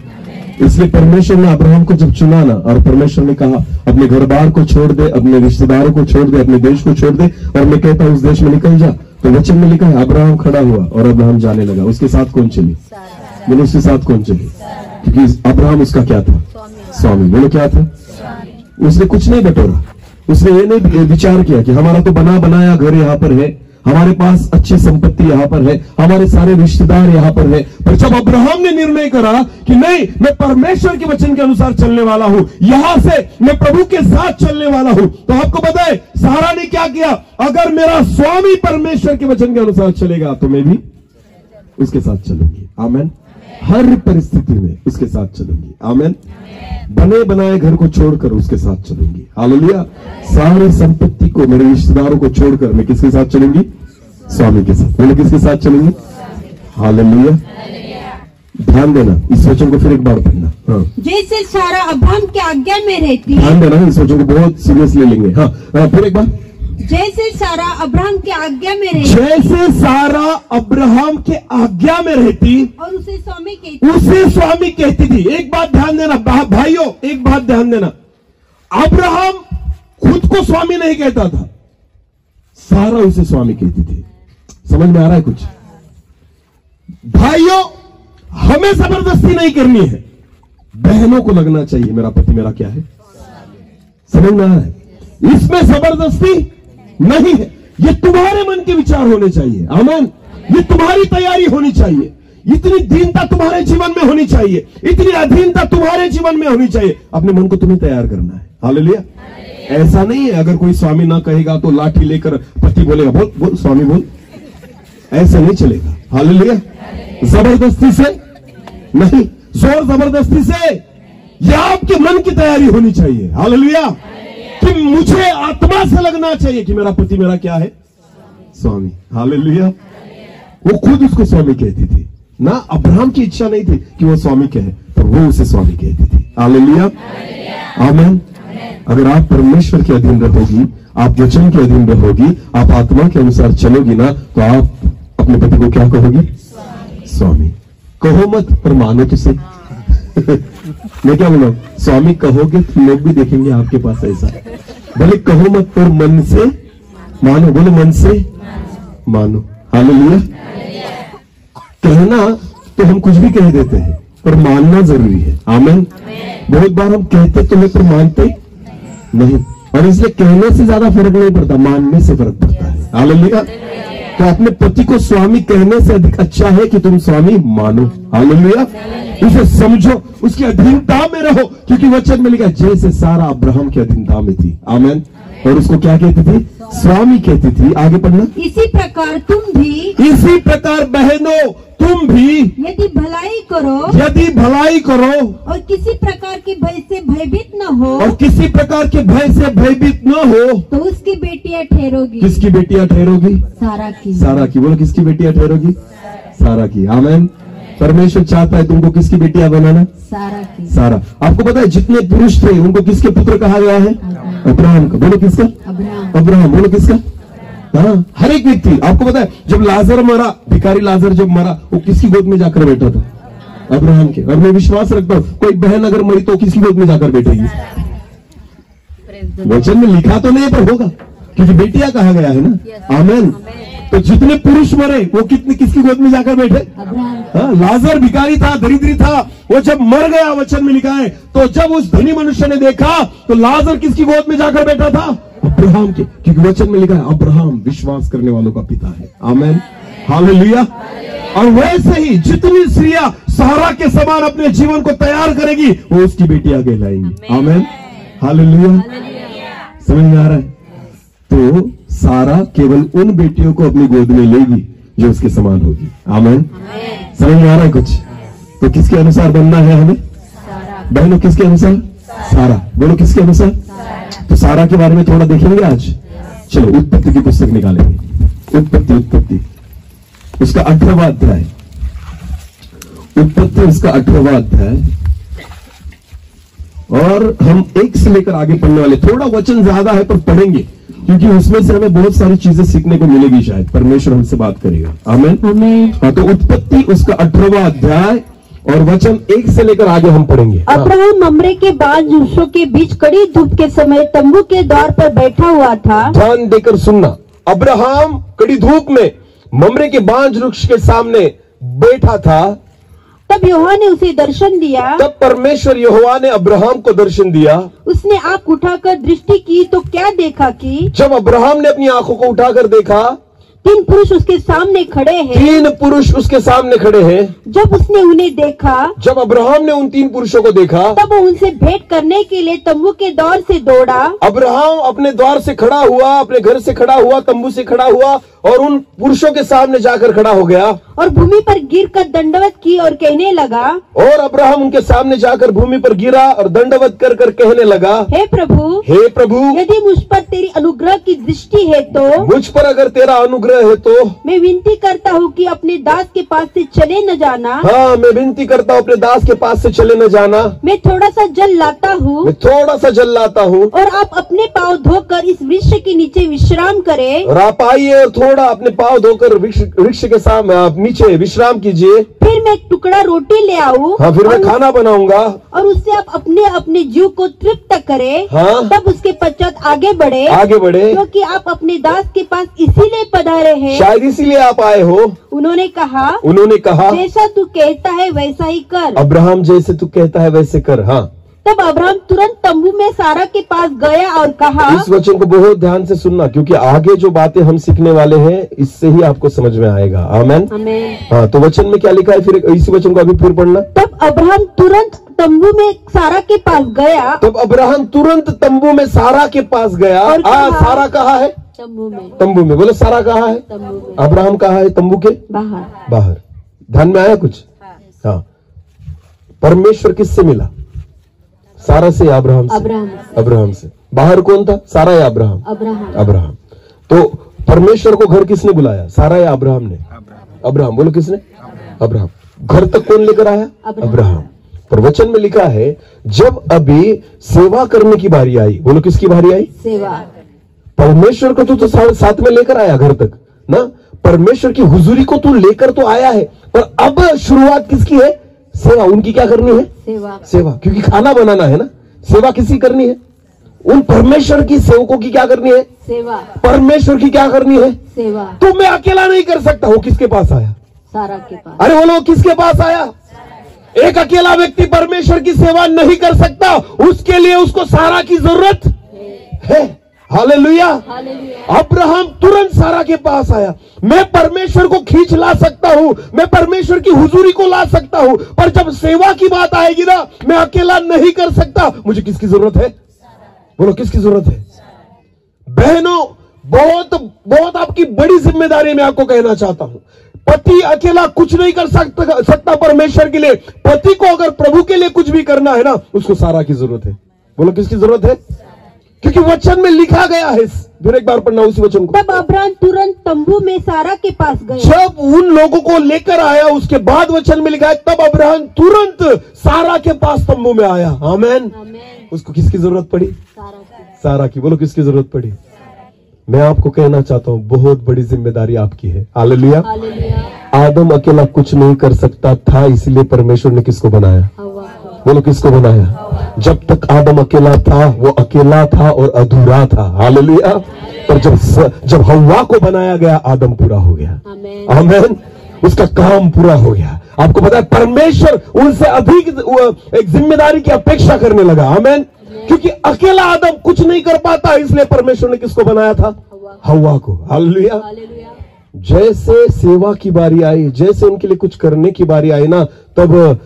इसलिए परमेश्वर ने अब्राहम को जब चुना ना, और परमेश्वर ने कहा अपने घर बार को छोड़ दे, अपने रिश्तेदारों को छोड़ दे, अपने देश को छोड़ दे, और मैं कहता हूं उस देश में निकल जा, तो वचन में लिखा है अब्राहम खड़ा हुआ और अब्राहम जाने लगा। उसके साथ कौन चली? बोलो उसके साथ कौन चली? क्योंकि अब्राहम उसका क्या था? स्वामी। बोलो क्या था? उसने कुछ नहीं बटोरा, उसने ये नहीं विचार किया कि हमारा तो बना बनाया घर यहाँ पर है, हमारे पास अच्छी संपत्ति यहाँ पर है, हमारे सारे रिश्तेदार यहाँ पर है। पर जब अब्राहम ने निर्णय करा कि नहीं, मैं परमेश्वर के वचन के अनुसार चलने वाला हूं, यहां से मैं प्रभु के साथ चलने वाला हूं, तो आपको पता है सारा ने क्या किया? अगर मेरा स्वामी परमेश्वर के वचन के अनुसार चलेगा तो मैं भी उसके साथ चलूंगी। आमीन। हर परिस्थिति में उसके साथ चलूंगी। आमीन। बने बनाए घर को छोड़कर उसके साथ चलूंगी। हालेलुया। सारी संपत्ति को, मेरे रिश्तेदारों को छोड़कर मैं किसके साथ चलूंगी? स्वामी के साथ। बोले किसके साथ चलूंगी? हालेलुया। ध्यान देना, इस वचन को फिर एक बार पढ़ना। हाँ। जैसे सारा अब्राहम की आज्ञा में रहती। ध्यान देना, इस वचन को बहुत सीरियसली लेंगे। हाँ, फिर एक बार। जैसे सारा अब्राहम की आज्ञा में रहती। जैसे सारा अब्राहम के आज्ञा में रहती और उसे स्वामी कहती। उसे स्वामी कहती थी। एक बात ध्यान देना भाइयों, एक बात ध्यान देना, अब्राहम खुद को स्वामी नहीं कहता था, सारा उसे स्वामी कहती थी। समझ में आ रहा है कुछ? भाइयों, हमें जबरदस्ती नहीं करनी है, बहनों को लगना चाहिए मेरा पति मेरा क्या है। समझ में आ रहा है? इसमें जबरदस्ती नहीं है, ये तुम्हारे मन के विचार होने चाहिए। आमीन। ये तुम्हारी तैयारी होनी चाहिए, इतनी दीनता तुम्हारे जीवन में होनी चाहिए, इतनी अधीनता तुम्हारे जीवन में होनी चाहिए। अपने मन को तुम्हें तैयार करना है। हालेलुया। ऐसा नहीं है अगर कोई स्वामी ना कहेगा तो लाठी लेकर पति बोलेगा बोल बोल स्वामी बोल, ऐसा नहीं चलेगा। हालेलुया। जबरदस्ती से नहीं, जोर जबरदस्ती से, यह आपके मन की तैयारी होनी चाहिए। हालेलुया। कि मुझे आत्मा से लगना चाहिए कि मेरा पति मेरा क्या है? स्वामी। हालेलुया। वो खुद उसको स्वामी कहती थी ना, अब्राहम की इच्छा नहीं थी कि वो स्वामी कहे, पर वो उसे स्वामी कहती थी। हालेलुया। आमीन। अगर आप परमेश्वर के अधीन रहोगी, आप वचन के अधीन रहोगी, आप आत्मा के अनुसार चलोगी ना, तो आप अपने पति को क्या कहोगी? स्वामी। कहो मत, पर मानो किसे? मैं क्या बोला? स्वामी कहोगे तो लोग भी देखेंगे आपके पास ऐसा। बोले कहो मत, पर मन से मानो। बोले मन से मानो। हालेलुया। कहना तो हम कुछ भी कह देते हैं, पर मानना जरूरी है। आमीन। बहुत बार हम कहते तो हैं पर मानते नहीं, और इसलिए कहने से ज्यादा फर्क नहीं पड़ता, मानने से फर्क पड़ता है। हालेलुया। तो अपने पति को स्वामी कहने से अधिक अच्छा है कि तुम स्वामी मानो। हालेलुया। उसे समझो, उसकी अधीनता में रहो, क्योंकि वचन में लिखा जैसे सारा अब्राहम की अधीनता में थी। आमीन। और उसको क्या कहती थी? स्वामी कहती थी। आगे पढ़ना। इसी प्रकार तुम भी, इसी प्रकार बहनों तुम भी यदि भलाई करो, और किसी प्रकार के भय से भयभीत न हो, और किसी प्रकार के भय से भयभीत न हो, तो उसकी बेटियां ठहरोगी। किसकी बेटियां ठहरोगी? सारा की। सारा की। बोलो किसकी बेटियां ठहरोगी? सारा की। आमीन। परमेश्वर चाहता है तुमको किसकी बेटियां बनाना? सारा की। सारा। आपको पता है जितने पुरुष थे उनको किसके पुत्र कहा गया है? अब्राहम का। बोलो किसका? अब्राहम। बोलो किसका? हाँ, हर एक व्यक्ति। आपको पता है जब लाजर मरा, भिखारी लाजर जब मरा, वो किसकी गोद में जाकर बैठा था? अब्राहम के। और मैं विश्वास रखता हूं कोई बहन अगर मरी तो किसकी गोद में जाकर बैठेगी? वचन में लिखा तो नहीं पर होगा, क्योंकि बेटियां कहा गया है ना। आमीन। तो जितने पुरुष मरे वो किसकी गोद में जाकर बैठे? हाँ, लाजर भिखारी था, दरिद्री था, वो जब मर गया, वचन में लिखा है, तो जब उस धनी मनुष्य ने देखा तो लाजर किसकी गोद में जाकर बैठा था? अब्राहम के। क्योंकि वचन में लिखा है अब्राहम विश्वास करने वालों का पिता है। आमीन। हालेलुया। और वैसे ही जितनी स्त्रियां सारा के समान अपने जीवन को तैयार करेगी, वो उसकी बेटियां कहलाएंगी। आमीन। हालेलुया। समझ में आ रहा है? तो सारा केवल उन बेटियों को अपनी गोद में लेगी जो उसके समान होगी। आमीन। समझ में आ रहा है कुछ? तो किसके अनुसार बनना है हमें? बहनों किसके अनुसार? सारा। बोलो किसके अनुसार? तो सारा के बारे में थोड़ा देखेंगे आज। चलो उत्पत्ति की पुस्तक निकालेंगे। उत्पत्ति उसका 18वां अध्याय। उत्पत्ति उसका 18वां अध्याय, और हम 1 से लेकर आगे पढ़ने वाले। थोड़ा वचन ज्यादा है पर पढ़ेंगे, क्योंकि उसमें से हमें बहुत सारी चीजें सीखने को मिलेगी। शायद परमेश्वर हमसे बात करेगा। आमीन। हाँ, तो उत्पत्ति उसका 18वां अध्याय और वचन 1 से लेकर आगे हम पढ़ेंगे। अब्राहम ममरे के 5 वृक्षों के बीच कड़ी धूप के समय तंबू के द्वार पर बैठा हुआ था। ध्यान देकर सुनना, अब्राहम कड़ी धूप में ममरे के 5 वृक्ष के सामने बैठा था। तब यहोवा ने उसे दर्शन दिया। तब परमेश्वर यहोवा ने अब्राहम को दर्शन दिया। उसने आंख उठाकर दृष्टि की तो क्या देखा कि जब अब्राहम ने अपनी आंखों को उठाकर देखा, 3 पुरुष उसके सामने खड़े हैं। 3 पुरुष उसके सामने खड़े हैं। जब उसने उन्हें देखा, जब अब्राहम ने उन 3 पुरुषों को देखा, तब वो उनसे भेंट करने के लिए तंबू के द्वार से दौड़ा। अब्राहम अपने द्वार से खड़ा हुआ, अपने घर से खड़ा हुआ, तंबू से खड़ा हुआ और उन पुरुषों के सामने जाकर खड़ा हो गया और भूमि पर गिरकर दंडवत की और कहने लगा। और अब्राहम उनके सामने जाकर भूमि पर गिरा और दंडवत कर कर कहने लगा, हे प्रभु, यदि मुझ पर तेरी अनुग्रह की दृष्टि है तो, मुझ पर अगर तेरा अनुग्रह है तो मैं विनती करता हूँ कि अपने दास के पास से चले न जाना। हाँ, मैं विनती करता हूँ अपने दास के पास से चले न जाना। मैं थोड़ा सा जल लाता हूँ और आप अपने पाँव धोकर इस वृक्ष के नीचे विश्राम करें। और आप आइए और थोड़ा अपने पाँव धोकर वृक्ष के सामने आप नीचे विश्राम कीजिए। फिर मैं एक टुकड़ा रोटी ले आऊँ। हाँ, फिर मैं खाना बनाऊंगा और उससे आप अपने अपने जीव को तृप्त करें। हाँ, तब उसके पश्चात आगे बढ़े क्योंकि आप अपने दास के पास इसीलिए पधारे हैं, शायद इसीलिए आप आए हो। उन्होंने कहा जैसा तू कहता है वैसा ही कर। अब्राहम, जैसे तू कहता है वैसे कर। हाँ, तब अब्राहम तुरंत तंबू में सारा के पास गया और कहा। इस वचन को बहुत ध्यान से सुनना, क्योंकि आगे जो बातें हम सीखने वाले हैं इससे ही आपको समझ में आएगा। आमेन। हाँ, तो वचन में क्या लिखा है, फिर इसी वचन को अभी फिर पढ़ना। तब अब्राहम तुरंत तंबू में सारा के पास गया। और सारा कहाँ है? तंबू में। बोलो, सारा कहाँ है? अब्राहम कहाँ है? तंबू के बाहर। ध्यान में आया कुछ? हाँ, परमेश्वर किससे मिला? सारा से, अब्राहम से। बाहर कौन था? सारा या अब्राहम? अब्राहम। तो परमेश्वर को घर किसने बुलाया? सारा या अब्राहम ने? अब्राहम। बोलो, किसने? अब्राहम। घर तक कौन लेकर आया? अब्राहम। पर वचन में लिखा है जब अभी सेवा करने की बारी आई, बोलो किसकी बारी आई? सेवा। परमेश्वर को तो साथ में लेकर आया घर तक ना, परमेश्वर की हुजूरी को तू लेकर तो आया है, पर अब शुरुआत किसकी है? सेवा। उनकी क्या करनी है? सेवा। क्योंकि खाना बनाना है ना, सेवा किसी करनी है? उन परमेश्वर की सेवकों की क्या करनी है? सेवा। परमेश्वर की क्या करनी है? सेवा। तो मैं अकेला नहीं कर सकता। वो किसके पास आया? सारा के पास। अरे बोलो, किसके पास आया? एक अकेला व्यक्ति परमेश्वर की सेवा नहीं कर सकता, उसके लिए उसको सारा की जरूरत है। हालेलुया। अब्राहम तुरंत सारा के पास आया। मैं परमेश्वर को खींच ला सकता हूं, मैं परमेश्वर की हुजूरी को ला सकता हूं, पर जब सेवा की बात आएगी ना, मैं अकेला नहीं कर सकता। मुझे किसकी जरूरत है? बोलो, किसकी जरूरत है? बहनों, बहुत आपकी बड़ी जिम्मेदारी मैं आपको कहना चाहता हूं। पति अकेला कुछ नहीं कर सकता परमेश्वर के लिए। पति को अगर प्रभु के लिए कुछ भी करना है ना, उसको सारा की जरूरत है। बोलो, किसकी जरूरत है? क्योंकि वचन में लिखा गया है। फिर एक बार पढ़ना उसी वचन को। तब अब्राहम तुरंत तंबू में सारा के पास गया। जब उन लोगों को लेकर आया, उसके बाद वचन में लिखा है तब अब्राहम तुरंत सारा के पास तंबू में आया। आमेन। उसको किसकी जरूरत पड़ी? सारा की। बोलो, किसकी जरूरत पड़ी? मैं आपको कहना चाहता हूं, बहुत बड़ी जिम्मेदारी आपकी है। हालेलुया। आदम अकेला कुछ नहीं कर सकता था, इसलिए परमेश्वर ने किसको बनाया? बोलो, किसको बनाया? जब तक आदम अकेला था, वो अकेला था और अधूरा था। हालेलुया। पर जब हव्वा को बनाया गया, आदम पूरा हो गया। आमेन। उसका काम पूरा हो गया। आपको पता है, परमेश्वर उनसे अधिक एक जिम्मेदारी की अपेक्षा करने लगा। आमेन। क्योंकि अकेला आदम कुछ नहीं कर पाता, इसलिए परमेश्वर ने किसको बनाया था? हव्वा को। हालेलुया। जैसे सेवा की बारी आई, जैसे उनके लिए कुछ करने की बारी आई ना, तब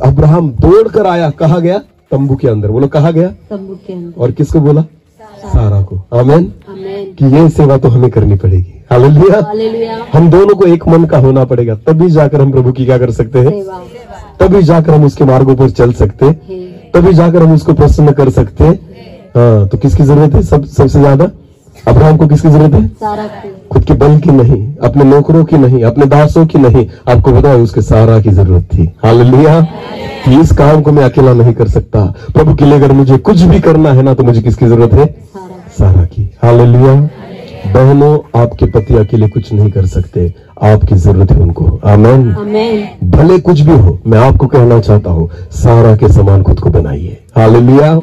अब्राहम दौड़ कर आया। कहा गया? तंबू के अंदर। बोलो, कहा गया? तंबू के अंदर। और किसको बोला? सारा को। आमेन। कि ये सेवा तो हमें करनी पड़ेगी। हालेलुया। हम दोनों को एक मन का होना पड़ेगा, तभी जाकर हम प्रभु की क्या कर सकते हैं? तभी जाकर हम उसके मार्गों पर चल सकते, तभी जाकर हम उसको प्रसन्न कर सकते। हाँ, तो किसकी जरूरत है सबसे ज्यादा? अब्राहम को किसकी जरूरत है? सारा की। खुद के बल की नहीं, अपने नौकरों की नहीं, अपने दासों की नहीं। आपको पता है, उसके सारा की जरूरत थी। हालेलुया। कि इस काम को मैं अकेला नहीं कर सकता। प्रभु के लिए अगर मुझे कुछ भी करना है ना, तो मुझे किसकी जरूरत है? सारा की। हालेलुया। बहनों, आपके पति अकेले कुछ नहीं कर सकते, आपकी जरूरत है उनको। आमीन। आमीन। भले कुछ भी हो, मैं आपको कहना चाहता हूं, सारा के समान खुद को बनाइए। हालेलुया।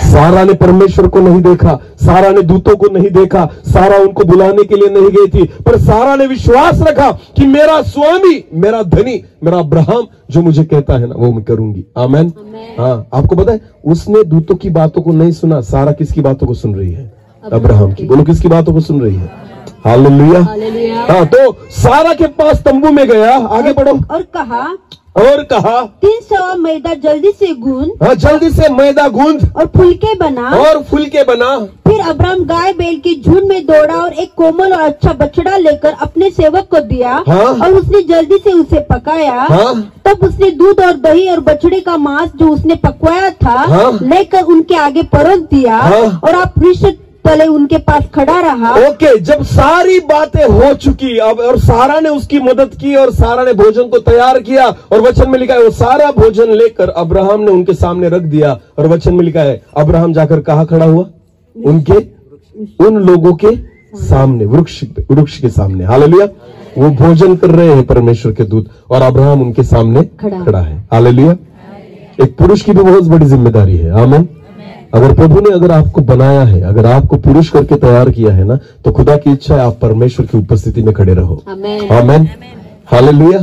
सारा ने परमेश्वर को नहीं देखा, सारा ने दूतों को नहीं देखा, सारा उनको बुलाने के लिए नहीं गई थी, पर सारा ने विश्वास रखा कि मेरा स्वामी, मेरा धनी, मेरा अब्राहम जो मुझे कहता है ना, वो मैं करूंगी। आमीन। हाँ, आपको पता है, उसने दूतों की बातों को नहीं सुना। सारा किसकी बातों को सुन रही है? अब्राहम की। बोलो, किसकी बातों को सुन रही है? हालेलुया। हाँ, तो सारा के पास तंबू में गया, आगे बढ़ो, और कहा 300 मैदा जल्दी से गूंद। हाँ, जल्दी से मैदा गूंद और फुलके बना। फिर अब्राहम गाय बैल की झुंड में दौड़ा और एक कोमल और अच्छा बछड़ा लेकर अपने सेवक को दिया। हाँ? और उसने जल्दी से उसे पकाया। हाँ? तब उसने दूध और दही और बछड़े का मांस जो उसने पकवाया था, हाँ? लेकर उनके आगे परोस दिया। हाँ? और आप पृष्ठ तले उनके पास खड़ा रहा। ओके, जब सारी बातें हो चुकी अब, और सारा ने उसकी मदद की और सारा ने भोजन को तैयार किया, और वचन में लिखा है वो सारा भोजन लेकर अब्राहम ने उनके सामने रख दिया, और वचन में लिखा है अब्राहम जाकर कहाँ खड़ा हुआ? उन लोगों के सामने, वृक्ष के सामने। हालेलुया। वो भोजन कर रहे हैं परमेश्वर के दूत, और अब्राहम उनके सामने खड़ा है। हालेलुया। एक पुरुष की भी बहुत बड़ी जिम्मेदारी है। आमीन। अगर प्रभु ने अगर आपको बनाया है, अगर आपको पुरुष करके तैयार किया है ना, तो खुदा की इच्छा है आप परमेश्वर की उपस्थिति में खड़े रहो। आमीन। हालेलुया।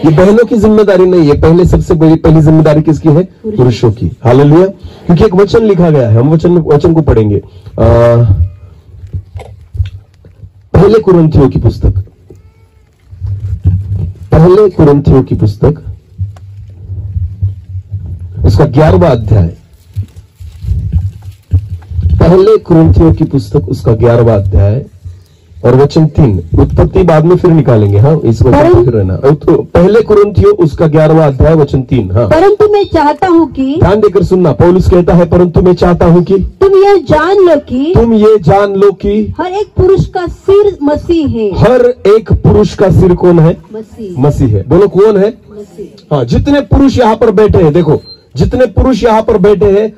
ये बहनों की जिम्मेदारी नहीं है, पहले सबसे पहली जिम्मेदारी किसकी है? पुरुषों की। हालेलुया। क्योंकि एक वचन लिखा गया है, हम वचन को पढ़ेंगे। पहले कुरिन्थियों की पुस्तक उसका 11वां अध्याय। पहले कुरिन्थियों की पुस्तक उसका 11वां अध्याय और वचन 3। उत्पत्ति बाद में फिर निकालेंगे। हाँ, इस वचन फिर रहना। तो पहले कुरिन्थियों उसका 11वां अध्याय वचन 3। हाँ, परंतु मैं चाहता हूँ कि, ध्यान देकर सुनना, पौलुस कहता है परंतु मैं चाहता हूँ कि तुम ये जान लो कि हर एक पुरुष का सिर मसीह है। हर एक पुरुष का सिर कौन है? मसीह है। बोलो, कौन है? हाँ, जितने पुरुष यहाँ पर बैठे हैं, देखो जितने पुरुष यहाँ पर बैठे हैं,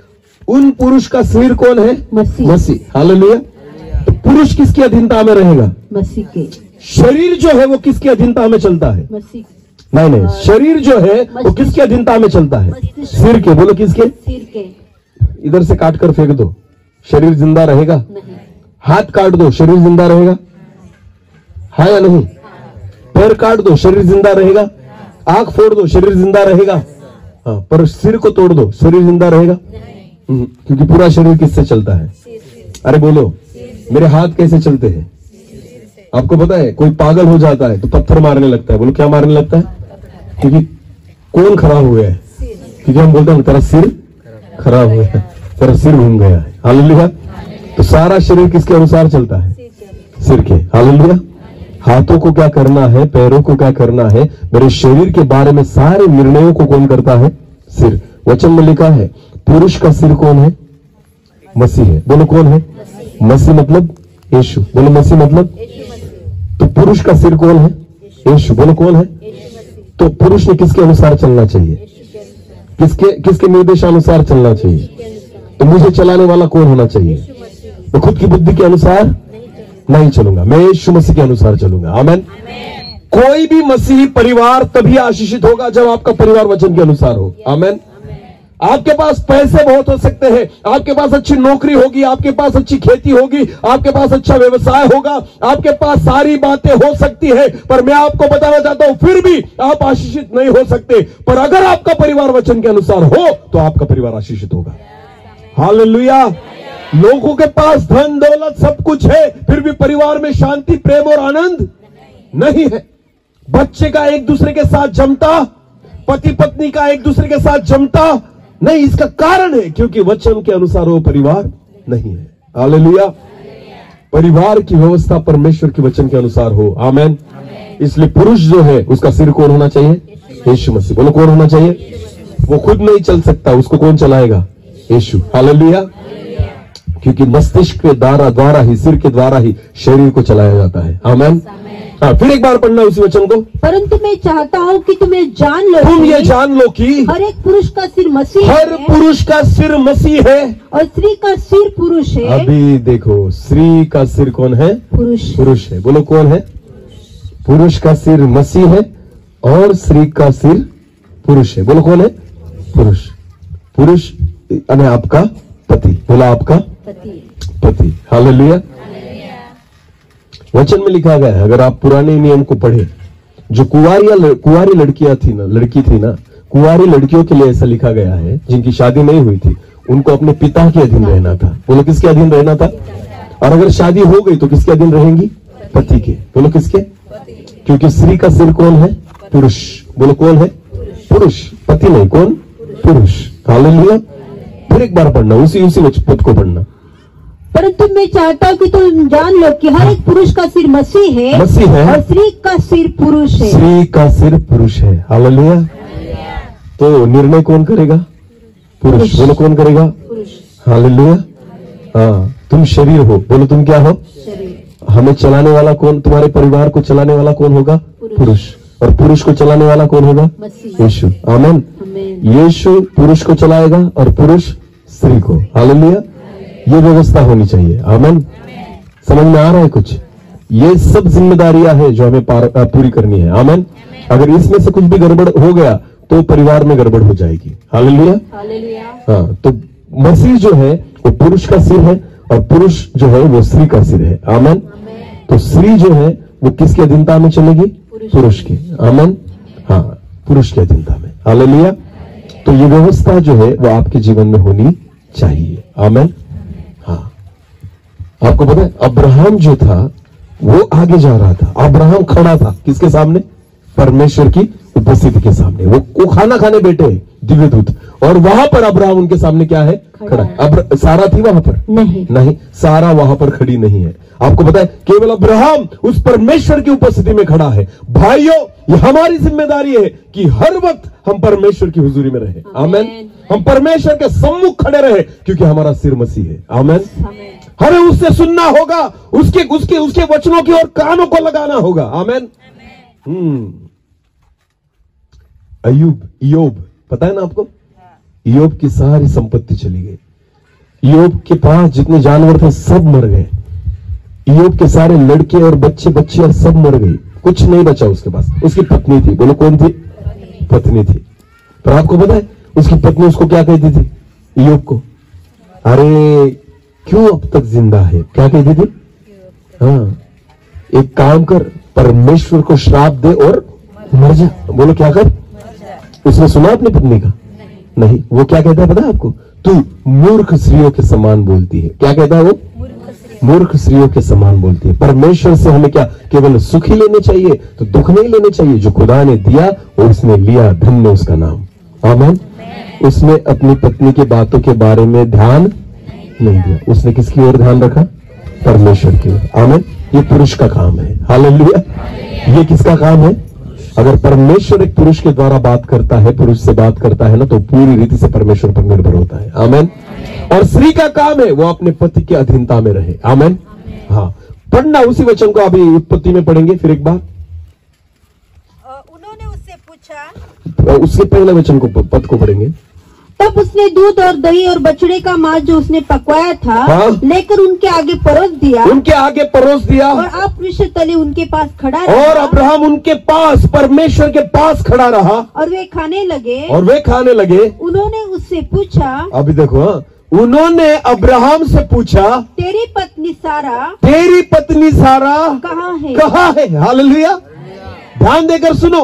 उन पुरुष का सिर कौन है? मसीह। हालेलुया। तो पुरुष किसकी अधीनता में रहेगा? मसीह के। शरीर जो है वो किसकी अधीनता में चलता है? मसीह। नहीं, शरीर जो है वो किसकी अधीनता में चलता है? सिर के। बोलो, किसके? सिर के। इधर से काट कर फेंक दो, शरीर जिंदा रहेगा? नहीं। हाथ काट दो, शरीर जिंदा रहेगा? हाँ या नहीं? पैर काट दो, शरीर जिंदा रहेगा? आंख फोड़ दो, शरीर जिंदा रहेगा? हाँ, पर सिर को तोड़ दो, शरीर जिंदा रहेगा? क्योंकि पूरा शरीर किससे चलता है? अरे बोलो, मेरे हाथ कैसे चलते हैं? आपको पता है, कोई पागल हो जाता है तो पत्थर मारने लगता है। बोलो, क्या मारने लगता है? क्योंकि कौन खराब हुआ है? क्योंकि हम बोलते हैं तेरा सिर खराब हुआ है, तेरा सिर घूम गया है। हालेलुया। तो सारा शरीर किसके अनुसार चलता है? सिर के। हालेलुया। हाथों को क्या करना है, पैरों को क्या करना है, मेरे शरीर के बारे में सारे निर्णयों को कौन करता है? सिर। वचन में लिखा है पुरुष का सिर कौन है? मसीह है। बोलो, कौन है? मसीह मतलब यीशु। बोलो, मसीह मतलब। तो पुरुष का सिर कौन है? यीशु। बोलो, कौन है? तो पुरुष ने किसके अनुसार चलना चाहिए? किसके निर्देशानुसार चलना चाहिए? तो मुझे चलाने वाला कौन होना चाहिए? तो खुद की बुद्धि के अनुसार नहीं चलूंगा, मैं यीशु मसीह के अनुसार चलूंगा। आमीन। कोई भी मसीही परिवार तभी आशीषित होगा जब आपका परिवार वचन के अनुसार हो। आमीन। आपके पास पैसे बहुत हो सकते हैं, आपके पास अच्छी नौकरी होगी, आपके पास अच्छी खेती होगी, आपके पास अच्छा व्यवसाय होगा, आपके पास सारी बातें हो सकती है, पर मैं आपको बताना चाहता हूं फिर भी आप आशीषित नहीं हो सकते। पर अगर आपका परिवार वचन के अनुसार हो तो आपका परिवार आशीषित होगा। हालेलुया। लोगों के पास धन दौलत सब कुछ है, फिर भी परिवार में शांति, प्रेम और आनंद नहीं है। बच्चे का एक दूसरे के साथ जमता, पति पत्नी का एक दूसरे के साथ जमता नहीं। इसका कारण है क्योंकि वचन के अनुसार वो परिवार नहीं है। हालेलुया। परिवार की व्यवस्था परमेश्वर के वचन के अनुसार हो। आमीन। इसलिए पुरुष जो है उसका सिर कौन होना चाहिए? यीशु मसीह। बोलो, कौन होना चाहिए? वो खुद नहीं चल सकता, उसको कौन चलाएगा? यीशु। हालेलुया। क्योंकि मस्तिष्क के द्वारा ही, सिर के द्वारा ही शरीर को चलाया जाता है। आमीन। हाँ, फिर एक बार पढ़ना उसी वचन को। परंतु मैं चाहता हूँ कि तुम्हें जान लो, तुम ये जान लो कि हर एक पुरुष का सिर मसीह हर है, पुरुष का सिर मसीह है और स्त्री का सिर पुरुष है। अभी देखो, स्त्री का सिर कौन है? पुरुष। पुरुष है। बोलो कौन है? पुरुष का सिर मसीह है और स्त्री का सिर पुरुष है। बोलो कौन है? पुरुष। पुरुष यानी आपका पति। बोला आपका पति। हालेलुया। वचन में लिखा गया है, अगर आप पुराने नियम को पढ़े, जो कुंवारी लड़कियां थी ना, कुंवारी लड़कियों के लिए ऐसा लिखा गया है, जिनकी शादी नहीं हुई थी, उनको अपने पिता के अधीन रहना था। बोलो किसके अधीन रहना था? और अगर शादी हो गई तो किसके अधीन रहेंगी? पति के। बोलो किसके? क्योंकि स्त्री का सिर कौन है? पुरुष। बोलो कौन है? पुरुष। पति नहीं, कौन? पुरुष। हालेलुया। फिर एक बार पढ़ना उसी पद को पढ़ना। परंतु मैं चाहता हूँ कि तुम जान लो कि हर एक पुरुष का सिर मसीह है, और स्त्री का सिर पुरुष है। स्त्री का सिर पुरुष है। हालेलुया। तो निर्णय कौन करेगा? पुरुष। बोलो कौन करेगा? पुरुष। हालेलुया। हाँ, तुम शरीर हो। बोलो तुम क्या हो? शरीर। हमें चलाने वाला कौन? तुम्हारे परिवार को चलाने वाला कौन होगा? पुरुष। और पुरुष को चलाने वाला कौन होगा? यीशु। आमीन। यीशु पुरुष को चलाएगा और पुरुष स्त्री को। हालेलुया। ये व्यवस्था होनी चाहिए। आमीन। समझ में आ रहा है कुछ? ये सब जिम्मेदारियां हैं जो हमें पूरी करनी है। आमीन। अगर इसमें से कुछ भी गड़बड़ हो गया तो परिवार में गड़बड़ हो जाएगी। हालेलुया। हाँ, तो मसीह जो है वो पुरुष का सिर है और पुरुष जो है वो स्त्री का सिर है। आमीन। तो स्त्री जो है वो किसकी अधीनता में चलेगी? पुरुष की। आमीन। हाँ, पुरुष की अधीनता में। हालेलुया। तो ये व्यवस्था जो है वो आपके जीवन में होनी चाहिए। आमीन। हाँ, आपको पता है अब्राहम जो था वो आगे जा रहा था। अब्राहम खड़ा था किसके सामने? परमेश्वर की उपस्थिति के सामने। वो खाना खाने बैठे दिव्य दूत, और वहां पर अब्राहम उनके सामने क्या है? खड़ा है। अब सारा थी वहां पर? नहीं, सारा वहां पर खड़ी नहीं है। आपको पता है केवल अब्राहम उस परमेश्वर की उपस्थिति में खड़ा है। भाइयों, ये हमारी जिम्मेदारी है कि हर वक्त हम परमेश्वर की हुजूरी में रहे। आमीन। हम परमेश्वर के सम्मुख खड़े रहे, क्योंकि हमारा सिर मसीह है। आमीन। हमें उससे सुनना होगा, उसके वचनों की ओर कानों को लगाना होगा। आमीन। इयोब पता है ना आपको? इयोब की सारी संपत्ति चली गई। इयोब के पास जितने जानवर थे सब मर गए। इयोब के सारे लड़के और बच्चियां सब मर गई, कुछ नहीं बचा उसके पास। उसकी पत्नी थी। बोलो कौन थी? पत्नी थी। पर आपको पता है उसकी पत्नी उसको क्या कहती थी? इयोब को, अरे क्यों अब तक जिंदा है? क्या कहती थी? हाँ, एक काम कर, परमेश्वर को श्राप दे और मर जा। बोलो क्या कर? उसने सुना अपनी पत्नी का? नहीं। वो क्या कहता है पता है आपको? तू मूर्ख स्त्रियों के समान बोलती है। क्या कहता है वो? मूर्ख स्त्रियों के समान बोलती है। परमेश्वर से हमें क्या केवल सुख ही लेने चाहिए, तो दुख नहीं लेने चाहिए। जो खुदा ने दिया और उसने लिया, धन्य उसका नाम। आमीन। उसने अपनी पत्नी की बातों के बारे में ध्यान नहीं दिया। उसने किसकी ओर ध्यान रखा? परमेश्वर की ओर। आमीन। ये पुरुष का काम है। हालेलुया। ये किसका काम है? अगर परमेश्वर एक पुरुष के द्वारा बात करता है, पुरुष से बात करता है ना, तो पूरी रीति से परमेश्वर पर निर्भर होता है। आमीन। और स्त्री का काम है वो अपने पति की अधीनता में रहे। आमीन। हाँ, पढ़ना उसी वचन को अभी उत्पत्ति में पढ़ेंगे फिर एक बार। उन्होंने उससे पूछा, उसके पहले वचन को पद को पढ़ेंगे। तब उसने दूध और दही और बछड़े का मांस जो उसने पकवाया था, हाँ? लेकर उनके आगे परोस दिया। और आप वृक्ष तले उनके पास खड़ा रहा। और अब्राहम उनके पास, परमेश्वर के पास खड़ा रहा। और वे खाने लगे। उन्होंने उससे पूछा, अभी देखो, उन्होंने अब्राहम से पूछा, तेरी पत्नी सारा कहाँ है? हालेलुया। ध्यान देकर सुनो।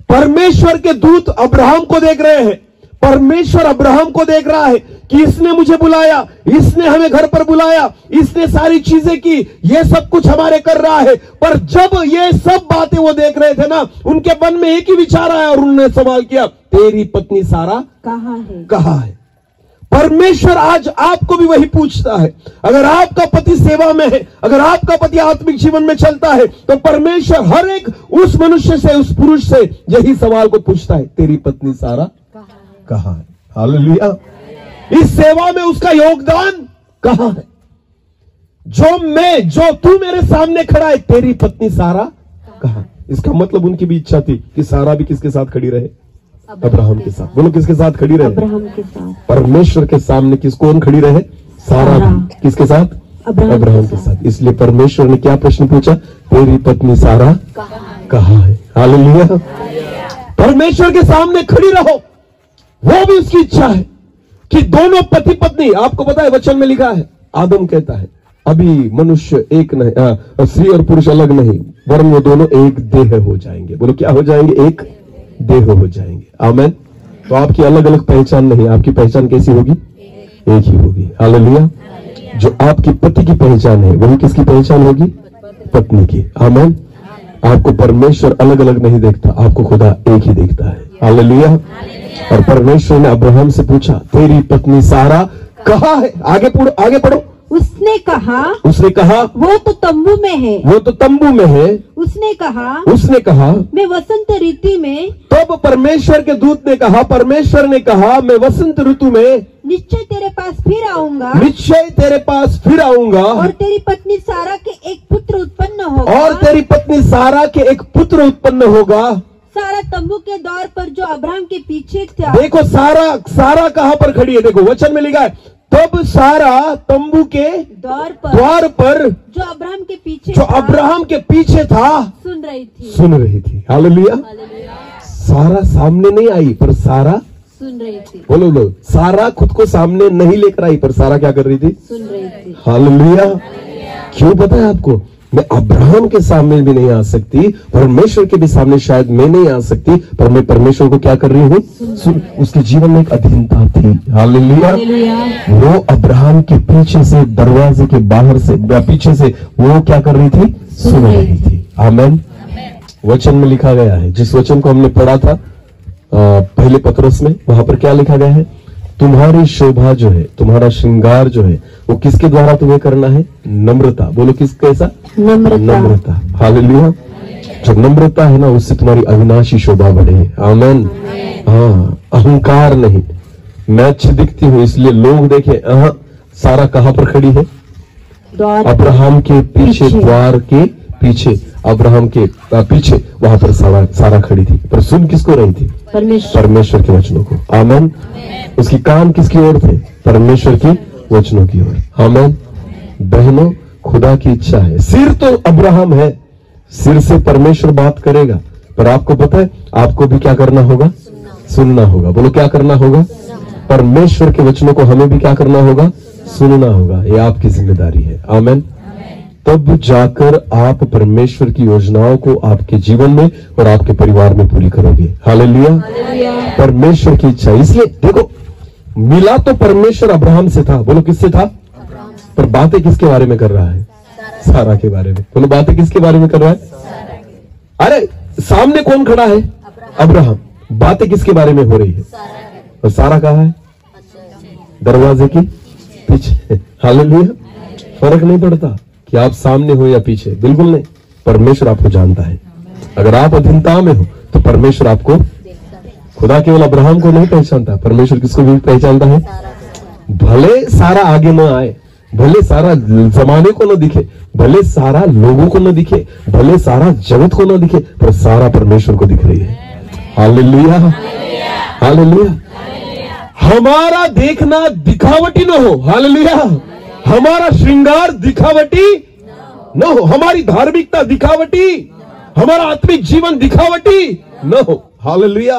परमेश्वर के दूत अब्राहम को देख रहे हैं। परमेश्वर अब्राहम को देख रहा है कि इसने मुझे बुलाया, इसने हमें घर पर बुलाया, इसने सारी चीजें की, ये सब कुछ हमारे कर रहा है। पर जब ये सब बातें वो देख रहे थे ना, उनके मन में एक ही विचार आया और उन्होंने सवाल किया, तेरी पत्नी सारा कहाँ है? परमेश्वर आज आपको भी वही पूछता है। अगर आपका पति सेवा में है, अगर आपका पति आत्मिक जीवन में चलता है, तो परमेश्वर हर एक उस मनुष्य से, उस पुरुष से यही सवाल को पूछता है, तेरी पत्नी सारा कहाँ है? हालेलुया। इस सेवा में उसका योगदान कहाँ है? जो तू मेरे सामने खड़ा है, तेरी पत्नी सारा कहा। इसका मतलब उनकी भी इच्छा थी कि सारा भी किसके साथ खड़ी रहे? अब्राहम के साथ। बोलो किसके साथ खड़ी रहे? अब्राहम के साथ। परमेश्वर के सामने कौन खड़ी रहे? सारा भी किसके साथ? अब्राहम के साथ। इसलिए परमेश्वर ने क्या प्रश्न पूछा? तेरी पत्नी सारा कहाँ है? हालेलुया। परमेश्वर के सामने खड़ी रहो, वो भी उसकी इच्छा है कि दोनों पति पत्नी, आपको पता है वचन में लिखा है, आदम कहता है अभी मनुष्य एक नहीं, स्त्री और पुरुष अलग नहीं, वरन वो दोनों एक देह हो जाएंगे। बोलो क्या हो जाएंगे? एक देह हो जाएंगे। आमेन। तो आपकी अलग अलग पहचान नहीं, आपकी पहचान कैसी होगी? एक ही होगी। हालेलुया। जो आपकी पति की पहचान है वही किसकी पहचान होगी? पत्नी की। आमेन। आपको परमेश्वर अलग अलग नहीं देखता, आपको खुदा एक ही देखता है। हालेलुया। और परमेश्वर ने अब्राहम से पूछा तेरी पत्नी सारा कहाँ है? आगे पढ़ो। उसने कहा वो तो तंबू में है। उसने कहा मैं वसंत ऋतु में। तब परमेश्वर के दूत ने कहा मैं वसंत ऋतु में निश्चय तेरे पास फिर आऊंगा और तेरी पत्नी सारा के एक पुत्र उत्पन्न होगा। सारा तंबू के द्वार पर जो अब्राहम के पीछे था। देखो सारा कहाँ पर खड़ी है? देखो वचन में लिखा है तब सारा तंबू के द्वार पर जो अब्राहम के पीछे था सुन रही थी। हालेलुया। सारा सामने नहीं आई पर सारा सुन रही थी। बोलो सारा खुद को सामने नहीं लेकर आई पर सारा क्या कर रही थी? सुन रही थी। हालेलुया। क्यों पता है आपको? मैं अब्राहम के सामने भी नहीं आ सकती, परमेश्वर के भी सामने शायद मैं नहीं आ सकती, पर मैं परमेश्वर को क्या कर रही हूँ? उसके जीवन में एक अधीनता थी। हालेलुया। वो अब्राहम के पीछे से, दरवाजे के बाहर से, पीछे से वो क्या कर रही थी? सुन रही थी। आमेन। वचन में लिखा गया है, जिस वचन को हमने पढ़ा था पहले पतरस में, वहां पर क्या लिखा गया है? तुम्हारी शोभा जो है, तुम्हारा श्रृंगार जो है, वो किसके द्वारा तुम्हें करना है? नम्रता। बोलो कैसा? नम्रता। हालेलुया। जो नम्रता है ना, उससे तुम्हारी अविनाशी शोभा बढ़े। आमेन। हाँ, अहंकार नहीं। मैं अच्छी दिखती हूँ इसलिए लोग देखे। सारा कहाँ पर खड़ी है? अब्राहम के पीछे, द्वार के पीछे, अब्राहम के पीछे, वहां पर सारा खड़ी थी। पर सुन किसको रही थी? परमेश्वर के वचनों को। आमेन। उसकी कान किसकी ओर थे? परमेश्वर की वचनों की ओर। आमेन। बहनों, खुदा की इच्छा है, सिर तो अब्राहम है, सिर से परमेश्वर बात करेगा, पर आपको पता है आपको भी क्या करना होगा? सुनना होगा। बोलो क्या करना होगा? परमेश्वर के वचनों को हमें भी क्या करना होगा? सुनना होगा। ये आपकी जिम्मेदारी है। आमेन। तब जाकर आप परमेश्वर की योजनाओं को आपके जीवन में और आपके परिवार में पूरी करोगे। हालेलुया। परमेश्वर की इच्छा। इसलिए देखो, मिला तो परमेश्वर अब्राहम से था। बोलो किससे था? पर बातें किसके बारे में कर रहा है? सारा के बारे में। बोलो बातें किसके बारे में कर रहा है? अरे सामने कौन खड़ा है? अब्राहम। बातें किसके बारे में हो रही है? और सारा कहाँ है? दरवाजे के पीछे। हालेलुया। फर्क नहीं पड़ता कि आप सामने हो या पीछे, बिल्कुल नहीं। परमेश्वर आपको जानता है। अगर आप अधीनता में हो तो परमेश्वर आपको, खुदा केवल अब्राहम को नहीं पहचानता, परमेश्वर किसको भी पहचानता है। भले सारा आगे न आए, भले सारा जमाने को न दिखे, भले सारा लोगों को न दिखे, भले सारा जगत को न दिखे, पर सारा परमेश्वर को दिख रही है। हालेलुया। हालेलुया। हमारा देखना दिखावटी न हो। हालेलुया। हमारा श्रृंगार दिखावटी न हो, हमारी धार्मिकता दिखावटी, हमारा आत्मिक जीवन दिखावटी न हो। हालेलुया।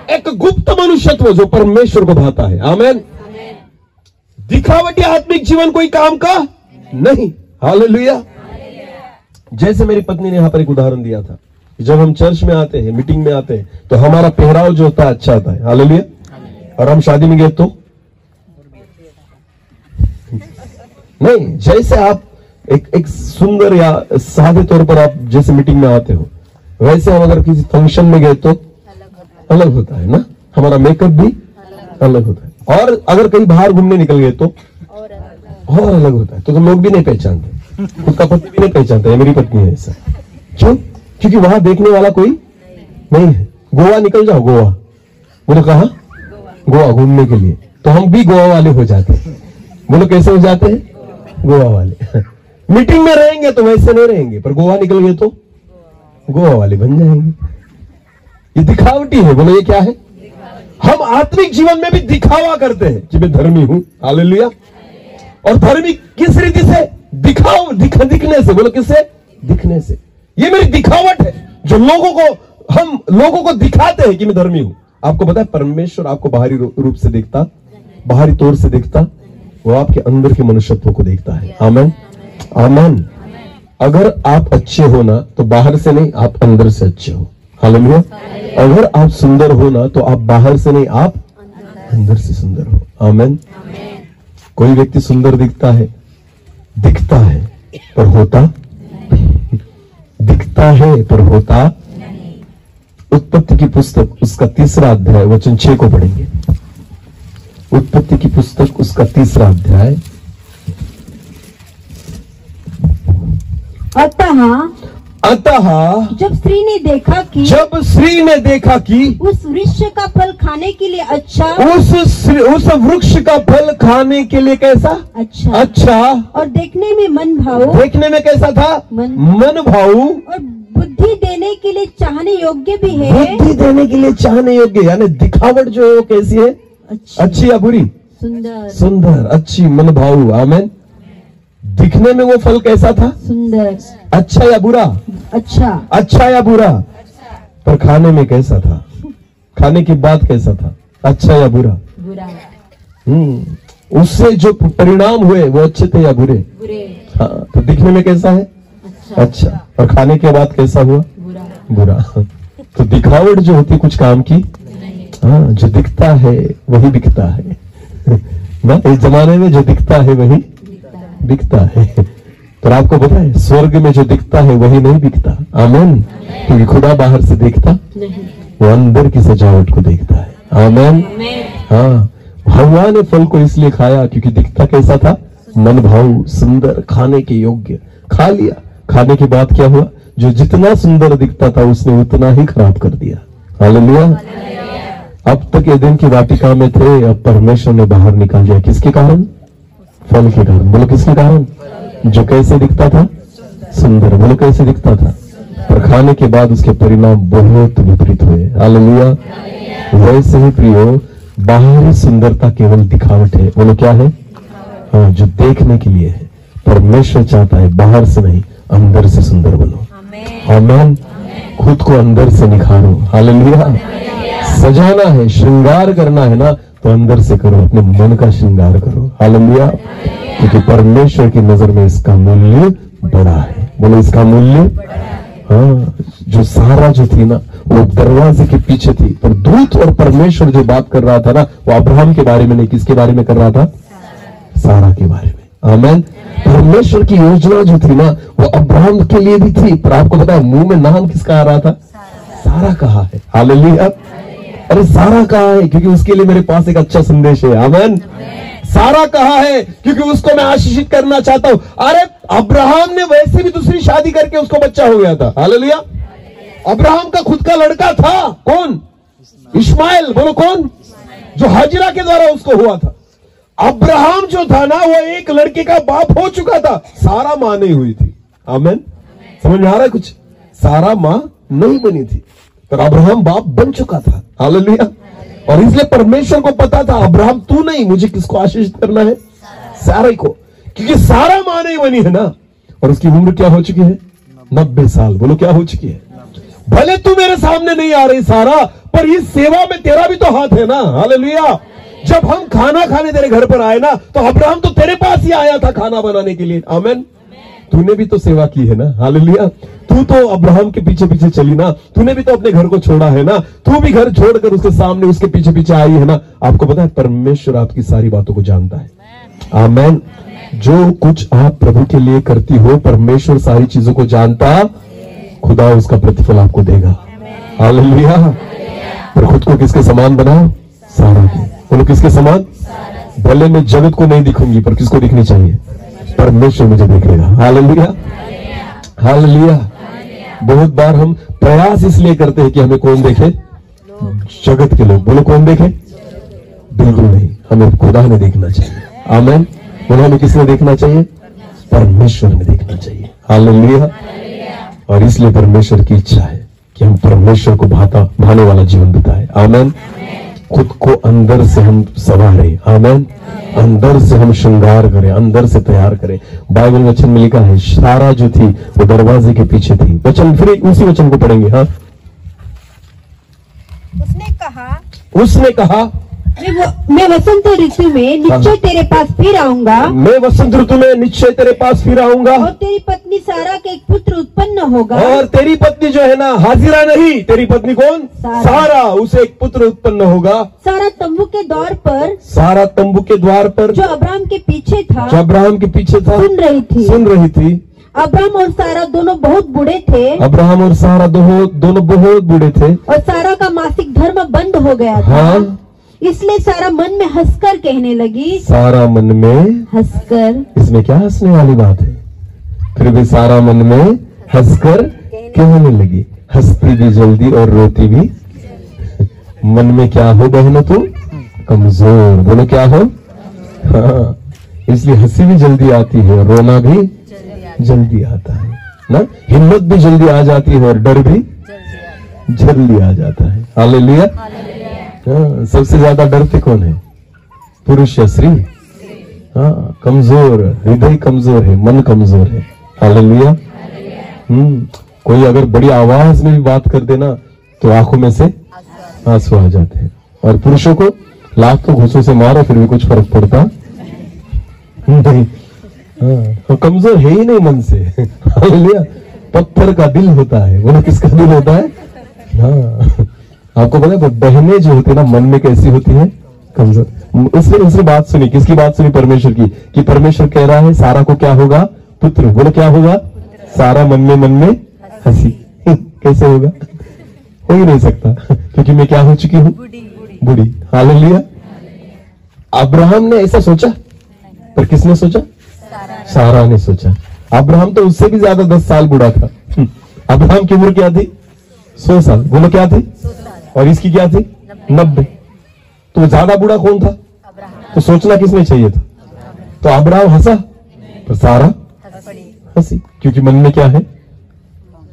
एक गुप्त मनुष्यत्व जो परमेश्वर को भाता है। आमेन। दिखावटी आत्मिक जीवन कोई काम का नहीं। हालेलुया। जैसे मेरी पत्नी ने यहां पर एक उदाहरण दिया था, जब हम चर्च में आते हैं, मीटिंग में आते हैं, तो हमारा पहराव जो होता है अच्छा होता है। हालेलुया। और हम शादी में गए तो नहीं, जैसे आप एक सुंदर या सादे तौर पर आप जैसे मीटिंग में आते हो, वैसे हम अगर किसी फंक्शन में गए तो अलग होता है ना, हमारा मेकअप भी अलग होता है। और अगर कहीं बाहर घूमने निकल गए तो और अलग होता है। तो लोग भी नहीं पहचानते, खुद का पति भी नहीं पहचानता है मेरी पत्नी है ऐसा। क्यों? क्योंकि वहां देखने वाला कोई नहीं है। गोवा निकल जाओ, गोवा, बोलो कहाँ? गोवा घूमने के लिए, तो हम भी गोवा वाले हो जाते हैं। बोलो कैसे हो जाते हैं? गोवा वाले। मीटिंग में रहेंगे तो वैसे नहीं रहेंगे, पर गोवा निकल गए तो गोवा वाले बन जाएंगे। ये दिखावटी है। बोलो ये क्या है? हम आत्मिक जीवन में भी दिखावा करते हैं कि मैं धर्मी हूं। हालेलुया। और धर्मी किस रीति से? दिखने से। बोलो किससे? दिखने से। ये मेरी दिखावट है जो हम लोगों को दिखाते हैं कि मैं धर्मी हूं। आपको पता है परमेश्वर आपको बाहरी रूप से देखता, बाहरी तौर से देखता, वो आपके अंदर के मनुष्यत्व को देखता है। आमीन, आमीन। अगर आप अच्छे हो ना तो बाहर से नहीं, आप अंदर से अच्छे हो। हालेलुया। अगर आप सुंदर हो ना तो आप बाहर से नहीं, आप अंदर से सुंदर हो। आमीन। कोई व्यक्ति सुंदर दिखता है पर होता, दिखता है पर होता। उत्पत्ति की पुस्तक उसका 3रा अध्याय वचन 6 को पढ़ेंगे। उत्पत्ति की पुस्तक उसका 3रा अध्याय। अतः जब स्त्री ने देखा कि उस वृक्ष का फल खाने के लिए अच्छा, उस वृक्ष का फल खाने के लिए कैसा? अच्छा और देखने में मन भाऊ। देखने में कैसा था? मन भाऊ। और बुद्धि देने के लिए चाहने योग्य भी है। बुद्धि देने के लिए चाहने योग्य, यानी दिखावट जो है वो कैसी है? अच्छी या बुरी? सुंदर, अच्छी, मन भाऊ। आमीन। दिखने में वो फल कैसा था? सुंदर। अच्छा या बुरा? अच्छा या बुरा? पर खाने में कैसा था? खाने के बाद कैसा था? अच्छा या बुरा? उससे जो परिणाम हुए वो अच्छे थे या बुरे? हाँ। तो दिखने में कैसा है? अच्छा। और खाने के बाद कैसा हुआ? बुरा। तो दिखावट जो होती कुछ काम की, हाँ, जो दिखता है वही बिकता है ना। इस जमाने में जो दिखता है वही बिकता है। तो आपको पता है स्वर्ग में जो दिखता है वही नहीं बिकता। आमीन। क्योंकि खुदा बाहर से देखता नहीं, वो अंदर की सजावट को देखता है। आमीन। हाँ। हव्वा ने फल को इसलिए खाया क्योंकि दिखता कैसा था? मन भाऊ, सुंदर, खाने के योग्य। खा लिया। खाने के बाद क्या हुआ? जो जितना सुंदर दिखता था उसने उतना ही खराब कर दिया। हालेलुया। अब तक एदेन की वाटिका में थे, अब परमेश्वर ने बाहर निकाल दिया। किसके कारण? फल के कारण। बोलो किसके कारण? जो कैसे दिखता था? सुंदर। बोलो कैसे दिखता था? पर खाने के बाद उसके परिणाम बहुत विपरीत हुए। हालेलुया। वैसे ही प्रियो, बाहरी सुंदरता केवल दिखावट है। बोलो क्या है? हाँ, जो देखने के लिए है। परमेश्वर चाहता है बाहर से नहीं, अंदर से सुंदर बनो। आमीन। खुद को अंदर से निखारो। हालेलुया। सजाना है, श्रृंगार करना है ना, तो अंदर से करो, अपने मन का श्रृंगार करो। हालेलुया। क्योंकि परमेश्वर की नजर में इसका मूल्य बड़ा है। बोलो इसका मूल्य। हाँ। जो सारा जो थी ना वो दरवाजे के पीछे थी, पर दूत और परमेश्वर जो बात कर रहा था ना वो अब्राहम के बारे में नहीं, किसके बारे में कर रहा था? सारा के बारे में। आमीन। परमेश्वर की योजना जो थी ना वो अब्राहम के लिए भी थी, पर आपको पता है मुंह में नाम किसका आ रहा था? सारा कहा है। हालेलुया। अरे सारा कहा है क्योंकि उसके लिए मेरे पास एक अच्छा संदेश है। आमीन। सारा कहा है क्योंकि उसको मैं आशीषित करना चाहता हूं। अरे अब्राहम ने वैसे भी दूसरी शादी करके उसको बच्चा हो गया था। हालेलुया। अब्राहम का खुद का लड़का था। कौन? इस्माइल। बोलो कौन? जो हाजिरा के द्वारा उसको हुआ था। अब्राहम जो था ना वो एक लड़के का बाप हो चुका था, सारा मां नहीं हुई थी। आमीन। समझ में आ रहा है कुछ? सारा मां नहीं बनी थी, पर अब्राहम बाप बन चुका था। हालेलुया। और इसलिए परमेश्वर को पता था अब्राहम तू नहीं, मुझे किसको आशीषित करना है? सारा को। क्योंकि सारा मां नहीं बनी है ना। और उसकी उम्र क्या हो चुकी है? 90 साल। बोलो क्या हो चुकी है? भले तू मेरे सामने नहीं आ रही सारा, पर इस सेवा में तेरा भी तो हाथ है ना। हालेलुया। जब हम खाना खाने तेरे घर पर आए ना तो अब्राहम तो तेरे पास ही आया था खाना बनाने के लिए। आमीन। तूने भी तो सेवा की है ना। हालेलुया। तू तो अब्राहम के पीछे पीछे चली ना, तूने भी तो अपने घर को छोड़ा है ना, तू भी घर छोड़कर उसके सामने उसके पीछे पीछे आई है ना। आपको पता है परमेश्वर आपकी सारी बातों को जानता है। आमीन। जो कुछ आप प्रभु के लिए करती हो परमेश्वर सारी चीजों को जानता, खुदा उसका प्रतिफल आपको देगा। हालेलुया। पर खुद को किसके समान बनाओ? सारा के। बोलो किसके समान? भले मैं जगत को नहीं दिखूंगी पर किसको दिखनी चाहिए? परमेश्वर मुझे देखेगा। हालेलुया। हालेलुया। बहुत बार हम प्रयास इसलिए करते हैं कि हमें कौन देखे? जगत के लोग। बोलो कौन देखे? बिल्कुल नहीं, हमें खुदा ने देखना चाहिए। आमीन। बोलो हमें किसने देखना चाहिए? परमेश्वर ने देखना चाहिए। हालेलुया। और इसलिए परमेश्वर की इच्छा है कि हम परमेश्वर को भाने वाला जीवन बिताए। आमेन। खुद को अंदर से हम संवारें। आमेन। अंदर से हम श्रृंगार करें, अंदर से तैयार करें। बाइबल वचन में लिखा है सारा जो थी वो दरवाजे के पीछे थी। वचन फिर उसी वचन को पढ़ेंगे। हाँ, उसने कहा मैं वसंत ऋतु में निश्चय तेरे पास फिर आऊंगा। मैं वसंत ऋतु में निश्चय तेरे पास फिर आऊंगा। और तेरी पत्नी सारा का एक पुत्र उत्पन्न होगा। और तेरी पत्नी जो है ना, हाजिरा नहीं, तेरी पत्नी कौन? सारा। उसे एक पुत्र उत्पन्न होगा। सारा तंबू के द्वार पर, सारा तंबू के द्वार पर जो अब्राहम के पीछे था, सुन रही थी। अब्राहम और सारा दोनों बहुत बूढ़े थे। अब्राहम और सारा दोनों बहुत बूढ़े थे। और सारा का मासिक धर्म बंद हो गया था। हाँ? इसलिए सारा मन में हंसकर कहने लगी। सारा मन में हंसकर, इसमें क्या हंसने वाली बात है? फिर भी सारा मन में हंसकर कहने लगी। हंसती भी जल्दी और रोती भी। मन में क्या हो बहनों? तुम कमजोर। बोलो क्या हो? हाँ, इसलिए हंसी भी जल्दी आती है और रोना भी जल्दी आता है ना। हिम्मत भी जल्दी आ जाती है और डर भी जल्दी आ जाता है। हालेलुया। हाँ, सबसे ज्यादा डरते कौन है? पुरुष या स्त्री? हाँ, कमजोर, हृदय कमजोर है, मन कमजोर है। हालेलुया। कोई अगर बड़ी आवाज में भी बात कर देना तो आंखों में से आंसू आ जाते हैं। और पुरुषों को लाखों घूसों से मारो फिर भी कुछ फर्क पड़ता नहीं। हाँ, कमजोर है ही नहीं मन से। हालेलुया। पत्थर का दिल होता है। बोलो किसका दिल होता है? हाँ, आपको पता है बहनें जो होती है ना, मन में कैसी होती है? कमजोर। उसने बात सुनी। किसकी बात सुनी? परमेश्वर की। कि परमेश्वर कह रहा है सारा को क्या होगा? पुत्र। बोलो क्या होगा? सारा मन में हंसी। कैसे होगा? हो ही नहीं सकता, क्योंकि मैं क्या हो चुकी हूँ? बूढ़ी। हालेलुया। अब्राहम ने ऐसा सोचा, पर किसने सोचा? सारा ने सोचा। अब्राहम तो उससे भी ज्यादा 10 साल बूढ़ा था। अब्राहम की उम्र क्या थी? 100 साल। बोलो क्या थी? और इसकी क्या थी? 90। तो ज्यादा बूढ़ा कौन था? तो सोचना किसने चाहिए था? तो अब्राहम हंसा, पर सारा हंसी, क्योंकि मन में क्या है?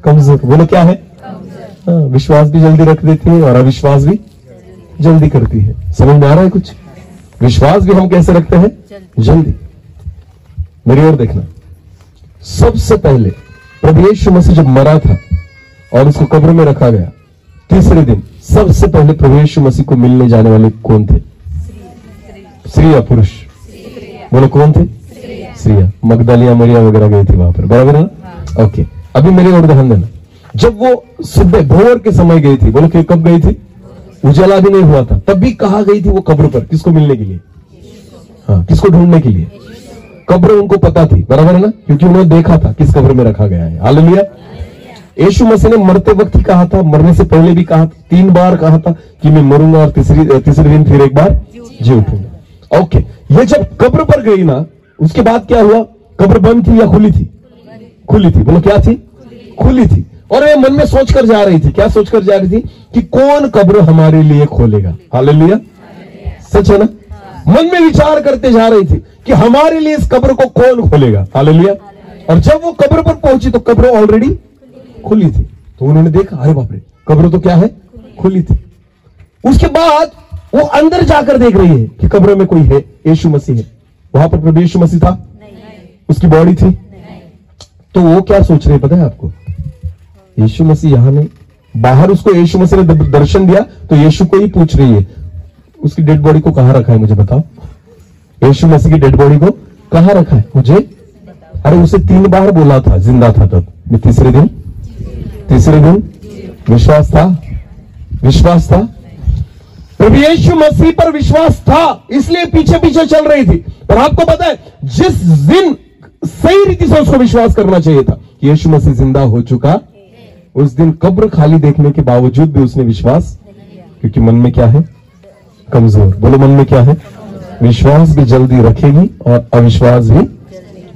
कमजोर। बोलो क्या है? हाँ, विश्वास भी जल्दी रख देती है और अविश्वास भी जल्दी करती है। समझ में आ रहा है कुछ? विश्वास भी हम कैसे रखते हैं? जल्दी। मेरी ओर देखना। सबसे पहले प्रभु यीशु मसीह जब मरा था और उसको कब्र में रखा गया, तीसरे दिन सबसे पहले प्रभु यीशु मसीह को मिलने जाने वाले कौन थे? स्त्री या पुरुष? बोलो कौन थे? स्त्रियां। मगदलिया मरिया वगैरह गई थी वहां पर, बराबर है ना? ओके, अभी मेरी ओर ध्यान देना। जब वो सुबह भोर के समय गई थी, बोलो कब गई थी? उजाला भी नहीं हुआ था, तब भी कहा गई थी वो कब्र पर? किसको मिलने के लिए? हाँ, किसको ढूंढने के लिए? कब्र उनको पता थी, बराबर है ना, क्योंकि उन्होंने देखा था किस कब्र में रखा गया है। हालेलुया। यीशु मसीह ने मरते वक्त ही कहा था, मरने से पहले भी कहा था, 3 बार कहा था कि मैं मरूंगा और तीसरे दिन फिर एक बार जी उठूंगा। ओके, ये जब कब्र पर गई ना, उसके बाद क्या हुआ? कब्र बंद थी या खुली थी? खुली थी। बोलो क्या थी? खुली थी। और ये मन में सोचकर जा रही थी। क्या सोचकर जा रही थी? कि कौन कब्र हमारे लिए खोलेगा। हालेलुया। सच है ना? मन में विचार करते जा रही थी कि हमारे लिए इस कब्र को कौन खोलेगा। हालेलुया। और जब वो कब्र पर पहुंची तो कब्र ऑलरेडी खुली थी। तो उन्होंने देखा, अरे बाप रे, कब्र तो क्या है? खुली थी। उसके बाद वो अंदर जाकर देख रही है कि कब्र में कोई है, यीशु मसीह है। वहां पर प्रभु यीशु मसीह था? उसकी बॉडी थी? तो वो क्या सोच रहे पता है आपको? यीशु मसीह यहां नहीं, बाहर उसको यीशु मसीह ने दर्शन दिया तो यीशु को ही पूछ रही है, उसकी डेड बॉडी को कहां रखा है मुझे बताओ। यीशु मसीह की डेड बॉडी को कहां रखा है मुझे? अरे उसे 3 बार बोला था जिंदा था तब, मैं तीसरे दिन विश्वास था, विश्वास था। प्रभु यीशु मसीह पर विश्वास था, इसलिए पीछे पीछे चल रही थी। और आपको पता है, जिस दिन सही रीति से उसको विश्वास करना चाहिए था कि यीशु मसीह जिंदा हो चुका, उस दिन कब्र खाली देखने के बावजूद भी उसने विश्वास, क्योंकि मन में क्या है? कमजोर। बोलो मन में क्या है? विश्वास भी जल्दी रखेगी और अविश्वास भी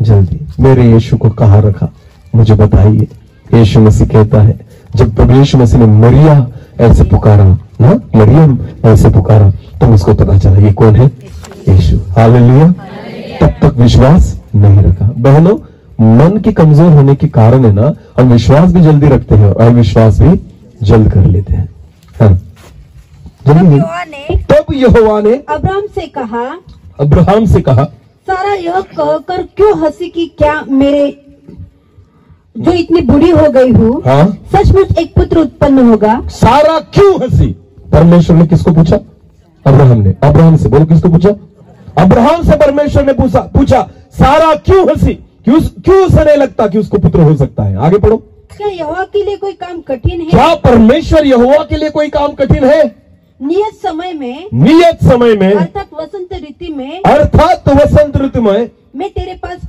जल्दी। मेरे यीशु को कहां रखा मुझे बताइए। यीशु मसीह कहता है, जब प्रभु यीशु मसीह ने मरिया ऐसे पुकारा ना, मरियम ऐसे पुकारा, तो उसको पता चला ये कौन है? यीशु। हालेलुया। तब तक विश्वास नहीं रखा। बहनों, मन के कमजोर होने के कारण है ना, हम विश्वास भी जल्दी रखते हैं और अविश्वास भी जल्द कर लेते हैं। हाँ। तब यहोवा ने अब्राहम से कहा, सारा यह कहकर क्यों हंसी कि क्या मेरे जो इतनी बूढ़ी हो गई हूँ, हाँ? सचमुच एक पुत्र उत्पन्न होगा। सारा क्यों हंसी? परमेश्वर ने किसको पूछा? अब्राहम ने। अब्राहम से बोलो, किसको पूछा? अब्राहम से परमेश्वर ने पूछा सारा क्यों हंसी? क्यों उसे नहीं लगता कि उसको पुत्र हो सकता है? आगे पढ़ो। क्या यहोवा के लिए कोई काम कठिन है? क्या परमेश्वर यहोवा के लिए कोई काम कठिन है? नियत समय में अर्थात वसंत ऋतु में मैं तेरे पास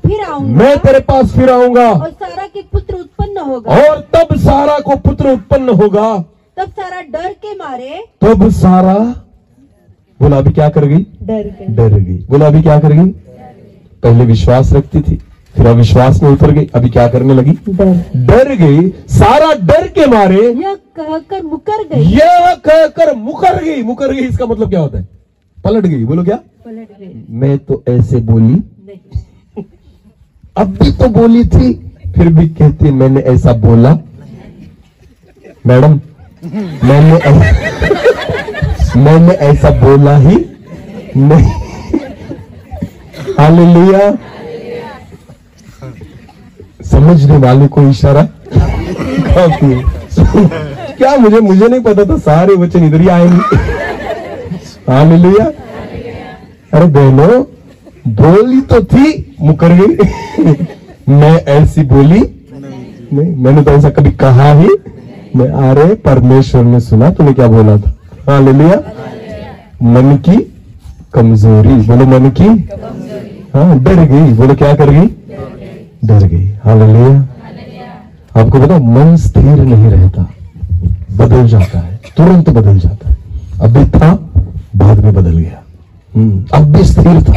फिर आऊंगा और सारा के पुत्र उत्पन्न होगा। और तब सारा को पुत्र उत्पन्न होगा। तब सारा डर के मारे, तब सारा बोला अभी क्या कर गई? डर गई। बोला अभी क्या कर गई? पहले विश्वास रखती थी, फिर अविश्वास में उतर गई, अभी क्या करने लगी? डर गई। सारा डर के मारे यह कहकर मुकर गई। मुकर गई इसका मतलब क्या होता है? पलट गई। बोलो क्या? पलट गई। मैं तो ऐसे बोली, अब भी तो बोली थी, फिर भी कहती मैंने ऐसा बोला। मैडम मैंने ऐसा बोला ही नहीं। हालेलुया। समझने वाले को इशारा काफी है। क्या मुझे नहीं पता था, सारे वचन इधर ही आएंगे। हालेलुया। अरे बहनों, बोली तो थी, मुकर गई। मैं ऐसी बोली नहीं, मैंने तो ऐसा कभी कहा ही नहीं। अरे परमेश्वर ने सुना तूने क्या बोला था। हालेलुया। मन की कमजोरी। बोलो मन की। हाँ, डर गई। बोलो क्या कर गई? डर गई। हालेलुया। आपको पता, मन स्थिर नहीं रहता, बदल जाता है, तुरंत बदल जाता है। अभी था, बाद में बदल गया। अब भी स्थिर था,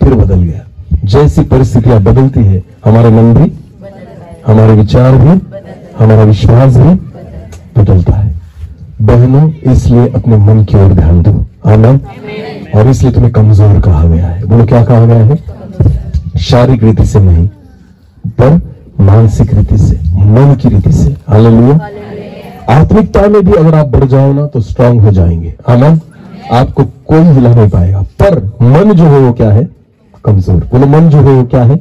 फिर बदल गया। जैसी परिस्थितियां बदलती है, हमारा मन भी, हमारे विचार भी, हमारा विश्वास भी बदलता है। बहनों, इसलिए अपने मन की ओर ध्यान दो। आमीन। और इसलिए तुम्हें कमजोर कहा गया है। बोलो क्या कहा गया है? शारीरिक रीति से नहीं, पर मानसिक रीति से, मन की रीति से। हालेलुया। आत्मिकता में भी अगर आप बढ़ जाओ ना तो स्ट्रांग हो जाएंगे। आमीन। आपको कोई हिला नहीं पाएगा। पर मन जो है वो क्या है? कमजोर। बोलो मन जो है वो क्या है?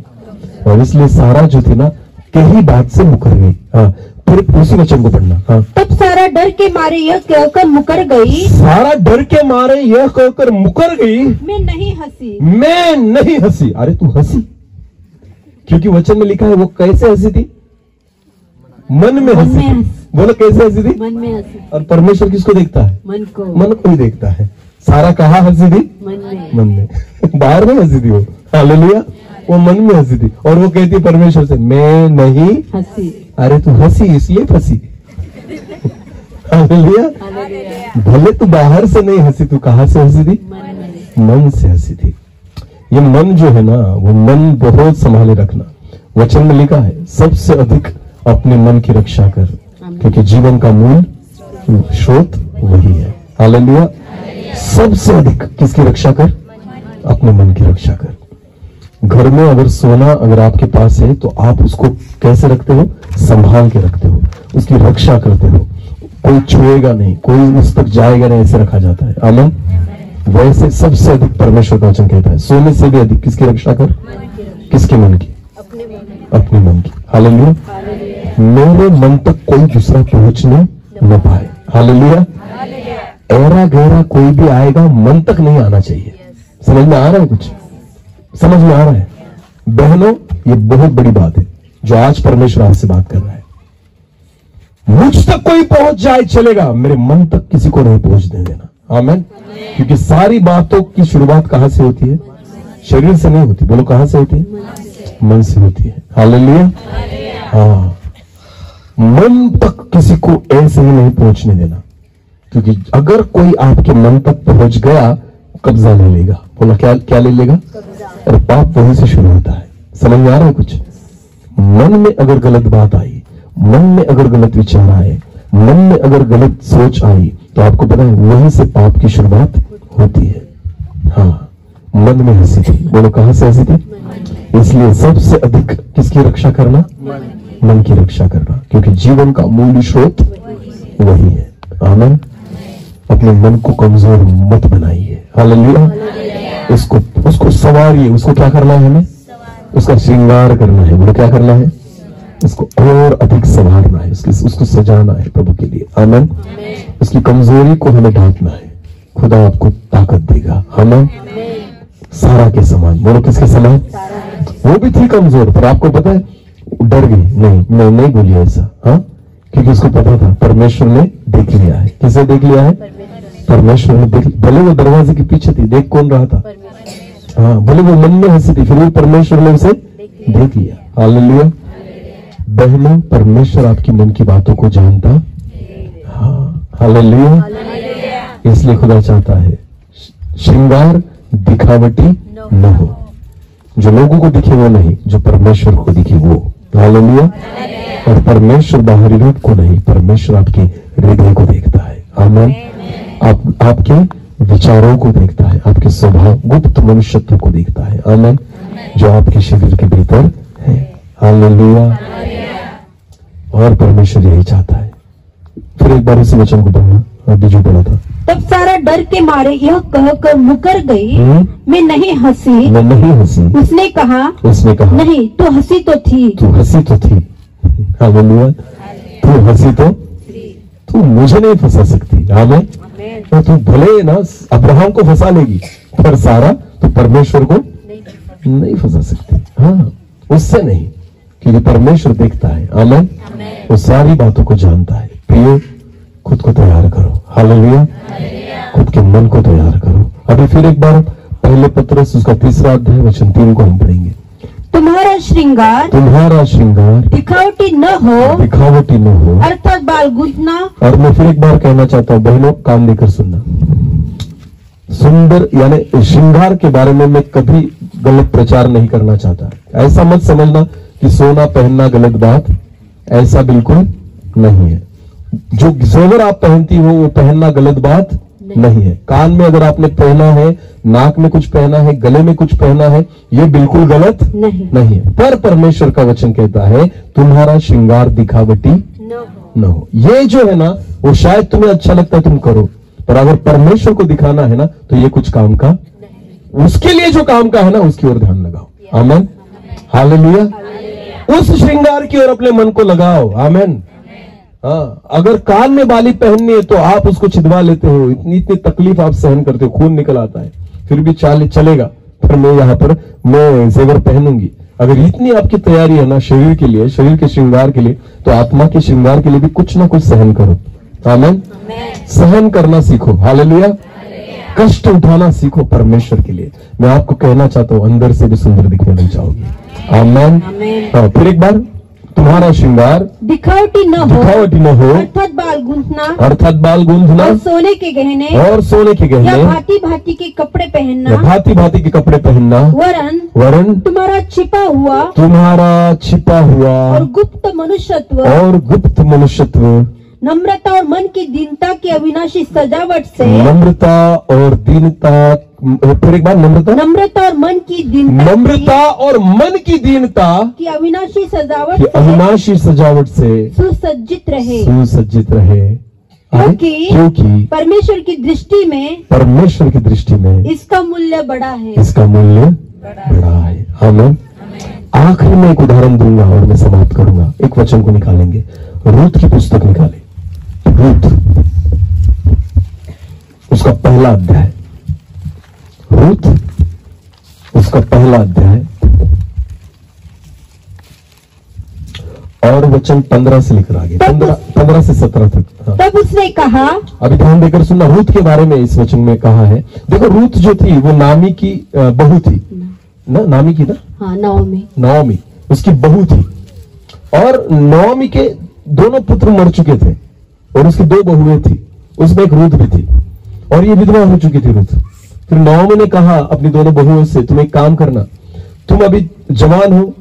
और इसलिए सारा जो थी ना, कहीं बात से मुकर गई। हाँ, फिर उसी वचन को पढ़ना। हाँ। तब सारा डर के मारे यह कहकर मुकर गई। सारा डर के मारे यह कहकर मुकर गई, मैं नहीं हंसी। अरे तू हंसी, क्योंकि वचन में लिखा है वो कैसे हंसी थी? मन में हंसी। बोलो कैसे हंसी थी? मन में हंसी। और परमेश्वर किसको देखता है? मन को ही देखता है। सारा कहाँ हंसी थी? मन में। बाहर में हंसी थी वो। हालेलुया। वो मन में हंसी थी। और वो कहती परमेश्वर से, मैं नहीं हंसी। अरे तू हंसी इसलिए फंसी। हालेलुया। भले तू बाहर से नहीं हंसी, तू कहाँ से हंसी थी? मन से हंसी थी। ये मन जो है ना, वो मन बहुत संभाले रखना। वचन में लिखा है सबसे अधिक अपने मन की रक्षा कर, क्योंकि जीवन का मूल स्रोत वही है। हालेलुया। सबसे अधिक किसकी रक्षा कर? अपने मन की रक्षा कर। घर में अगर सोना अगर आपके पास है तो आप उसको कैसे रखते हो? संभाल के रखते हो, उसकी रक्षा करते हो। कोई छुएगा नहीं, कोई उस तक जाएगा नहीं, ऐसे रखा जाता है। आमीन। वैसे सबसे अधिक परमेश्वर का वचन कहता है सोने से भी अधिक किसकी रक्षा कर? किसके मन की? अपने मन की। हालेलुया। मेरे मन तक कोई दूसरा पहुंचने न पाए। हालेलुया। ऐरा गहरा कोई भी आएगा, मन तक नहीं आना चाहिए। समझ में आ रहा है? कुछ समझ में आ रहा है? बहनों, ये बहुत बड़ी बात है जो आज परमेश्वर आपसे बात कर रहा है। मुझ तक कोई पहुंच जाए चलेगा, मेरे मन तक किसी को नहीं पहुंचने देना। आमीन। क्योंकि सारी बातों की शुरुआत कहां से होती है? शरीर से नहीं होती। बोलो कहां से होती है? मन से होती है। हालेलुया। हाँ, मन तक किसी को ऐसे ही नहीं पहुंचने देना, क्योंकि अगर कोई आपके मन तक पहुंच गया, कब्जा ले लेगा। बोला क्या ले लेगा? और पाप वहीं से शुरू होता है। समझ में आ रहा है कुछ? मन में अगर गलत बात आई, मन में अगर गलत विचार आए, मन में अगर गलत सोच आई, तो आपको पता है वहीं से पाप की शुरुआत होती है। हाँ, मन में हंसी थी। बोलो कहां से हंसी थी? इसलिए सबसे अधिक किसकी रक्षा करना? मन की रक्षा करना, क्योंकि जीवन का मूल स्रोत वही है। आमीन। अपने मन को कमजोर मत बनाइए। हालेलुया। उसको सवारिए। उसको क्या करना है? हमें उसका श्रृंगार करना है। बोलो क्या करना है? उसको और अधिक संवारना है, उसको सजाना है प्रभु के लिए। आमीन। उसकी कमजोरी को हमें ढांकना है। खुदा आपको ताकत देगा। आमीन। सारा के समान। बोलो किसके समान? वो भी थी कमजोर, पर आपको पता है डर गई। नहीं, मैं नहीं बोली ऐसा। हाँ, क्योंकि उसको पता था परमेश्वर ने देख लिया है। किसे देख लिया है? परमेश्वर ने देख। भले वो दरवाजे के पीछे थी, देख कौन रहा था? हाँ, भले वो मन में हंसी थी, फिर वो परमेश्वर ने उसे देख लिया। हालेलुया। बहनों, परमेश्वर आपकी मन की बातों को जानता। हाँ, हालेलुया। इसलिए खुदा चाहता है श्रृंगार दिखावटी न हो। जो लोगों को दिखे वो नहीं, जो परमेश्वर को दिखे वो। हालेलुया। और परमेश्वर बाहरी रूप को नहीं, परमेश्वर आपके हृदय को देखता है। आमीन। आपके विचारों को देखता है, आपके स्वभाव, गुप्त मनुष्यत्व को देखता है। आमीन। जो आपके शरीर के भीतर है। हालेलुया। और परमेश्वर यही चाहता है। फिर एक बार इसी वचन को बोलना। अभी जो बोला था, तब सारा डर के मारे यह कहकर मुकर गई, मैं नहीं हंसी। मैं नहीं हंसी। उसने कहा नहीं, तू हंसी तो थी। तू हंसी तो थी। हालेलुया। तू हंसी तो तू मुझे नहीं फंसा सकती। आमीन। तो तू भले ना अब्राहम को फंसा लेगी, पर सारा तो परमेश्वर को नहीं फंसा सकती। हाँ, उससे नहीं, क्योंकि परमेश्वर देखता है। आमीन। वो सारी बातों को जानता है। प्रिय, खुद को तैयार करो। हालेलुया। खुद के मन को तैयार करो। अभी फिर एक बार पहले पत्रस उसका 3 अध्याय वचन 3 को हम पढ़ेंगे। तुम्हारा श्रृंगार दिखावटी न हो, अर्थात बाल गूंथना। और मैं फिर एक बार कहना चाहता हूँ, बहनों कान देकर सुनना। सुंदर यानी श्रृंगार के बारे में मैं कभी गलत प्रचार नहीं करना चाहता। ऐसा मत समझना कि सोना पहनना गलत बात, ऐसा बिल्कुल नहीं है। जो जेवर आप पहनती हो वो पहनना गलत बात नहीं है। कान में अगर आपने पहना है, नाक में कुछ पहना है, गले में कुछ पहना है, ये बिल्कुल गलत नहीं है। पर परमेश्वर का वचन कहता है तुम्हारा श्रृंगार दिखावटी न हो। ये जो है ना, वो शायद तुम्हें अच्छा लगता है तुम करो, पर अगर परमेश्वर को दिखाना है ना, तो ये कुछ काम का, उसके लिए जो काम का है ना, उसकी ओर ध्यान लगाओ। आमीन। हालेलुया। उस श्रृंगार की ओर अपने मन को लगाओ। आमीन। हाँ, अगर कान में बाली पहननी है तो आप उसको छिदवा लेते हो, इतनी तकलीफ आप सहन करते हो, खून निकल आता है, फिर भी चलेगा, पर मैं यहाँ पर मैं जेवर पहनूंगी। अगर इतनी आपकी तैयारी है ना शरीर के लिए, शरीर के श्रृंगार के लिए, तो आत्मा के श्रृंगार के लिए भी कुछ ना कुछ सहन करो। आमीन। सहन करना सीखो। हालेलुया। कष्ट उठाना सीखो परमेश्वर के लिए। मैं आपको कहना चाहता हूँ, अंदर से भी सुंदर दिखने लग जाओगे। आमीन। हाँ, फिर एक बार, तुम्हारा श्रृंगार दिखावटी न हो, अर्थात बाल गूंथना, और सोने के गहने, या भांति भांति के कपड़े पहनना, वरन तुम्हारा छिपा हुआ और गुप्त मनुष्यत्व, नम्रता और मन की दीनता की अविनाशी सजावट से, नम्रता और फिर एक बार, नम्रता और मन की दीनता की अविनाशी सजावट से सुसज्जित रहे। क्योंकि परमेश्वर की दृष्टि में इसका मूल्य बड़ा है। आमीन। आखिर में एक उदाहरण दूंगा और मैं समाप्त करूंगा। एक वचन को निकालेंगे, रूत की पुस्तक निकाले, रूत उसका पहला अध्याय, रूत उसका पहला अध्याय और वचन 15 से लेकर आगे, 15 से 17 तक। हाँ। तब उसने कहा, अभी ध्यान देकर सुनना, रूत के बारे में इस वचन में कहा है। देखो, रूत जो थी वो नामी की बहू थी ना, नामी की ना, हाँ, नौमी उसकी बहू थी। और नौमी के दोनों पुत्र मर चुके थे और उसकी 2 बहुएं थी, उसमें एक रूत भी थी, और ये विधवा हो चुकी थी रूत। फिर नौमी ने कहा अपनी दोनों बहुओं से, तुम एक काम करना, तुम अभी जवान हो,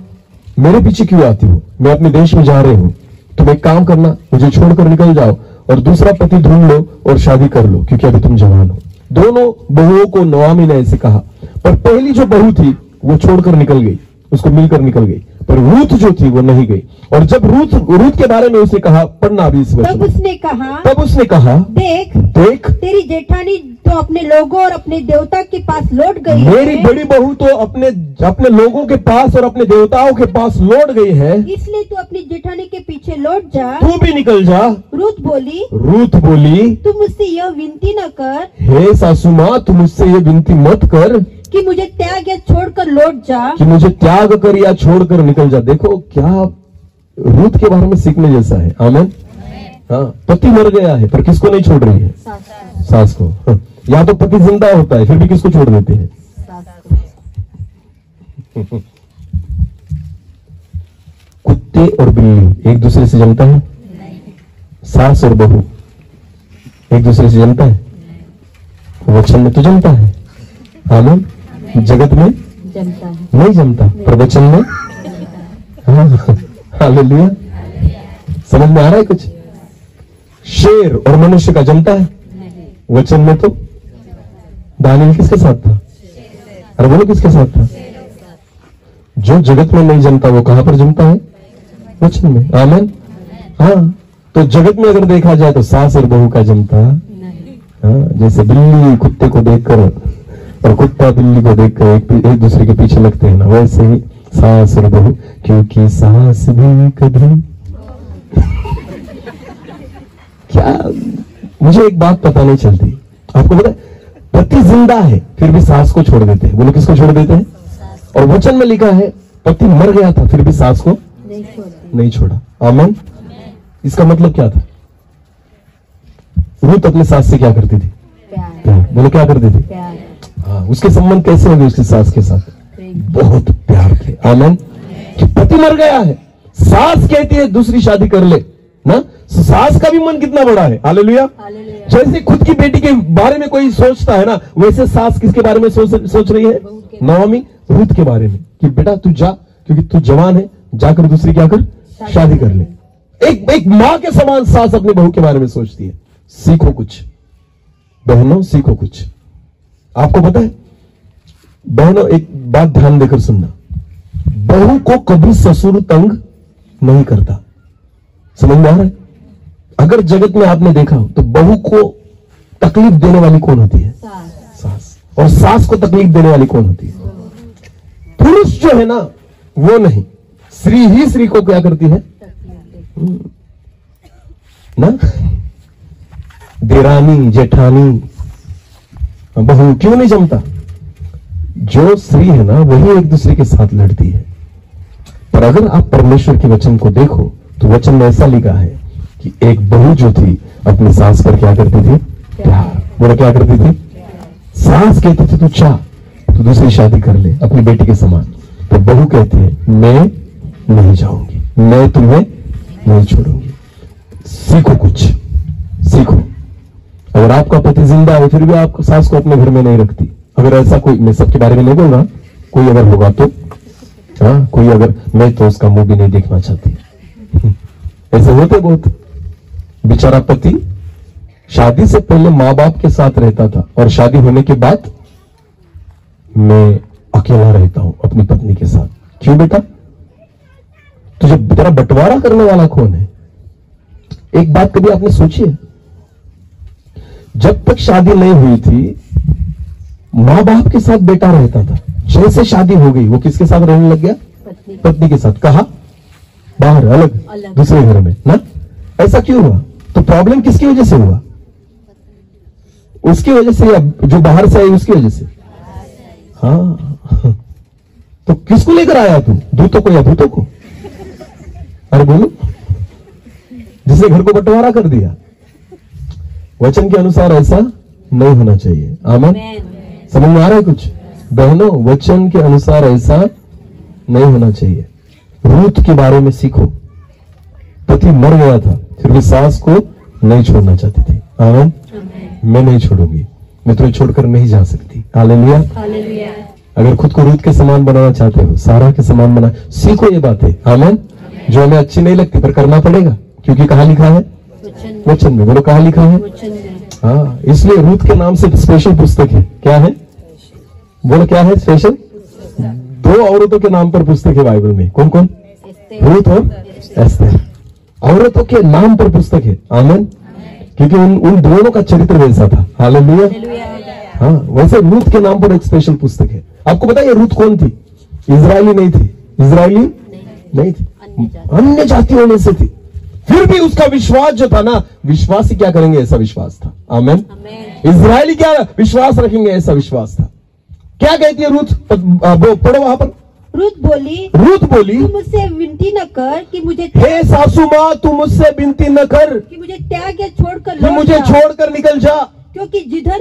मेरे पीछे क्यों आती हो, मैं अपने देश में जा रही हूं, तुम एक काम करना, मुझे छोड़कर निकल जाओ और दूसरा पति ढूंढ लो और शादी कर लो, क्योंकि अभी तुम जवान हो। दोनों बहुओं को नौमी ने ऐसे कहा, पर पहली जो बहू थी वो छोड़कर निकल गई उसको मिलकर निकल गई, पर रूथ जो थी वो नहीं गई। और जब रूथ के बारे में उसने कहा, पढ़ना अभी इस वचन। तब उसने कहा देख तेरी जेठानी तो अपने लोगों और अपने देवता के पास लौट गई मेरी बड़ी बहू तो अपने लोगों के पास और अपने देवताओं के पास लौट गई है, इसलिए तू अपनी जेठानी के पीछे लौट जा, तू भी निकल जा। रूथ बोली तू मुझसे यह विनती न कर, हे सासू माँ, तू मुझसे ये विनती मत कर कि मुझे त्याग या छोड़कर लौट जा, कि मुझे त्याग कर या छोड़कर निकल जा। देखो क्या रूथ के बारे में सीखने जैसा है। आमीन। हाँ, पति मर गया है पर किसको नहीं छोड़ रही है? सास को। या तो पति जिंदा होता है फिर भी किसको छोड़ देते हैं? कुत्ते और बिल्ली एक दूसरे से जमता है? सास और बहू एक दूसरे से जमता है? वचन में तो जमता है। आमीन। जगत में जमता है, नहीं जमता, पर वचन में हालेलुया। समझ में आ रहा है कुछ? शेर और मनुष्य का जमता है? वचन में तो दानियल किसके साथ था? अरे बोलो किसके साथ था? जो जगत में नहीं जमता वो कहां पर जमता है? वचन में। आमीन। हाँ, तो जगत में अगर देखा जाए तो सास और बहू का जमता। हाँ, जैसे बिल्ली कुत्ते को देखकर और कुत्ता बिल्ली को देखकर एक दूसरे के पीछे लगते हैं ना, वैसे ही सास और बहू, क्योंकि सास भी कभी क्या, मुझे एक बात पता नहीं चलती, आपको पता है? पति जिंदा है फिर भी सास को छोड़ देते हैं। बोलो किसको छोड़ देते हैं? और वचन में लिखा है पति मर गया था फिर भी सास को नहीं छोड़ा। आमीन। इसका मतलब क्या था? रूथ अपने सास से क्या करती थी? प्यार। बोलो क्या करती थी? हाँ, उसके संबंध कैसे हो गए उसकी सास के साथ? बहुत प्यार थे। आमीन। कि पति मर गया है, सास कहती है दूसरी शादी कर ले ना, सास का भी मन कितना बड़ा है। हालेलुया। जैसे खुद की बेटी के बारे में कोई सोचता है ना, वैसे सास किसके बारे में सोच रही है? नौमी रूथ के बारे में, कि बेटा तू जा, क्योंकि तू जवान है, जाकर दूसरी क्या कर? शादी कर ले। एक माँ के समान सास अपने बहू के बारे में सोचती है। सीखो कुछ बहनों, सीखो कुछ। आपको पता है बहनों, एक बात ध्यान देकर सुनना, बहू को कभी ससुर तंग नहीं करता। समझ में आ रहा है? अगर जगत में आपने देखा हो तो बहू को तकलीफ देने वाली कौन होती है? सास। और सास को तकलीफ देने वाली कौन होती है? पुरुष जो है ना वो नहीं, स्त्री ही स्त्री को क्या करती है ना? देरानी जेठानी बहू क्यों नहीं जमता? जो स्त्री है ना वही एक दूसरे के साथ लड़ती है। पर अगर आप परमेश्वर के वचन को देखो तो वचन में ऐसा लिखा है कि एक बहू जो थी अपनी सास पर क्या करती थी? प्यार। बोलो क्या करती थी? सास कहती थी तू चाह तो दूसरी शादी कर ले अपनी बेटी के समान, तो बहू कहती है मैं नहीं जाऊंगी, मैं तुम्हें नहीं छोड़ूंगी। सीखो कुछ, सीखो। अगर आपका पति जिंदा है फिर भी आप सास को अपने घर में नहीं रखती, अगर ऐसा कोई, मैं सबके बारे में नहीं बोल रहा, कोई अगर होगा तो हाँ, कोई अगर, मैं तो उसका मुंह भी नहीं देखना चाहती। ऐसे होते बहुत। बेचारा पति शादी से पहले माँ बाप के साथ रहता था और शादी होने के बाद मैं अकेला रहता हूं अपनी पत्नी के साथ। क्यों बेटा? तुझे तेरा बंटवारा करने वाला कौन है? एक बात कभी आपने सोची है? जब तक शादी नहीं हुई थी मां बाप के साथ बेटा रहता था, जैसे शादी हो गई वो किसके साथ रहने लग गया? पत्नी के साथ। कहा? बाहर, अलग दूसरे घर में ना। ऐसा क्यों हुआ? तो प्रॉब्लम किसकी वजह से हुआ? उसकी वजह से या जो बाहर से आई उसकी वजह से? हाँ, तो किसको लेकर आया तू? दूतों को या भूतों को? अरे बोलो, जिसने घर को बंटवारा कर दिया। वचन के अनुसार ऐसा नहीं होना चाहिए। आमीन। समझ में आ रहा है कुछ? बहनों, वचन के अनुसार ऐसा नहीं होना चाहिए। रूथ के बारे में सीखो। पति मर गया था फिर भी सास को नहीं छोड़ना चाहती थी। आमीन। मैं नहीं छोड़ूंगी, मैं तुम्हें छोड़कर नहीं जा सकती। हालेलुया। अगर खुद को रूथ के समान बनाना चाहते हो, सारा के समान बना, सीखो ये बातें। आमीन। जो हमें अच्छी नहीं लगती पर करना पड़ेगा, क्योंकि कहां लिखा है? वचन में। बोलो कहां लिखा है? हाँ, इसलिए रूथ के नाम से स्पेशल पुस्तक है। क्या है? बोलो क्या है स्पेशल? दो औरतों के नाम पर पुस्तक है बाइबल में। कौन कौन? रूथ और एस्तेर। औरतों के नाम पर पुस्तक है। आमीन। क्योंकि उन दोनों का चरित्र वैसा था। हालेलुया। हाँ, वैसे रूथ के नाम पर एक स्पेशल पुस्तक है। आपको पता है ये रूथ कौन थी? इजरायली नहीं थी। इजरायली नहीं थी, अन्य जातियों में से थी। फिर भी उसका विश्वास जो था ना, विश्वासी क्या करेंगे ऐसा विश्वास था। आमीन। इजरायली क्या विश्वास रखेंगे ऐसा विश्वास था। क्या कहती है रूथ? पढ़ो वहां पर। रूथ बोली, तू मुझसे विनती न कर कि मुझे, हे सासू माँ, तू मुझसे विनती न कर कि मुझे त्याग या छोड़कर, कि मुझे छोड़कर निकल जा, क्योंकि जिधर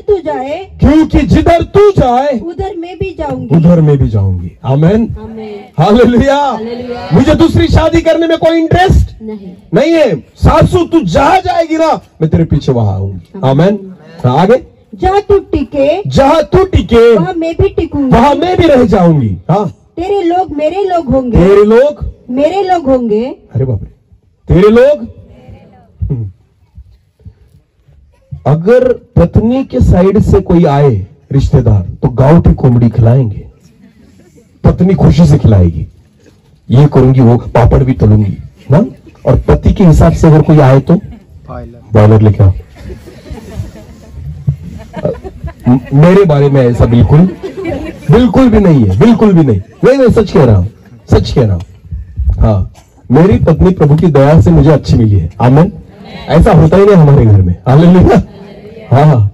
तू जाए, उधर मैं भी जाऊंगी, उधर मैं भी जाऊंगी। आमीन। हालेलुया। मुझे दूसरी शादी करने में कोई इंटरेस्ट नहीं है। सासू तू जहां जाएगी ना, मैं तेरे पीछे वहां आऊंगी। आमीन। आगे, जहाँ तू टिके वहाँ मैं भी टिकूंगी, वहां मैं भी रह जाऊंगी। हाँ, तेरे लोग मेरे लोग होंगे, तेरे लोग मेरे लोग होंगे। अरे बाप रे, तेरे लोग। अगर पत्नी के साइड से कोई आए रिश्तेदार, तो गांव की कोंबड़ी खिलाएंगे, पत्नी खुशी से खिलाएगी। ये करूंगी, वो पापड़ भी तलूंगी ना। और पति के हिसाब से अगर कोई आए तो बॉयलर लेके आओ। मेरे बारे में ऐसा बिल्कुल भी नहीं है, बिल्कुल भी नहीं। मैं सच कह रहा हूं, सच कह रहा हूं। हाँ, मेरी पत्नी प्रभु की दया से मुझे अच्छी मिली है। आमीन। ऐसा होता ही नहीं हमारे घर में। हालेलुया। हाँ,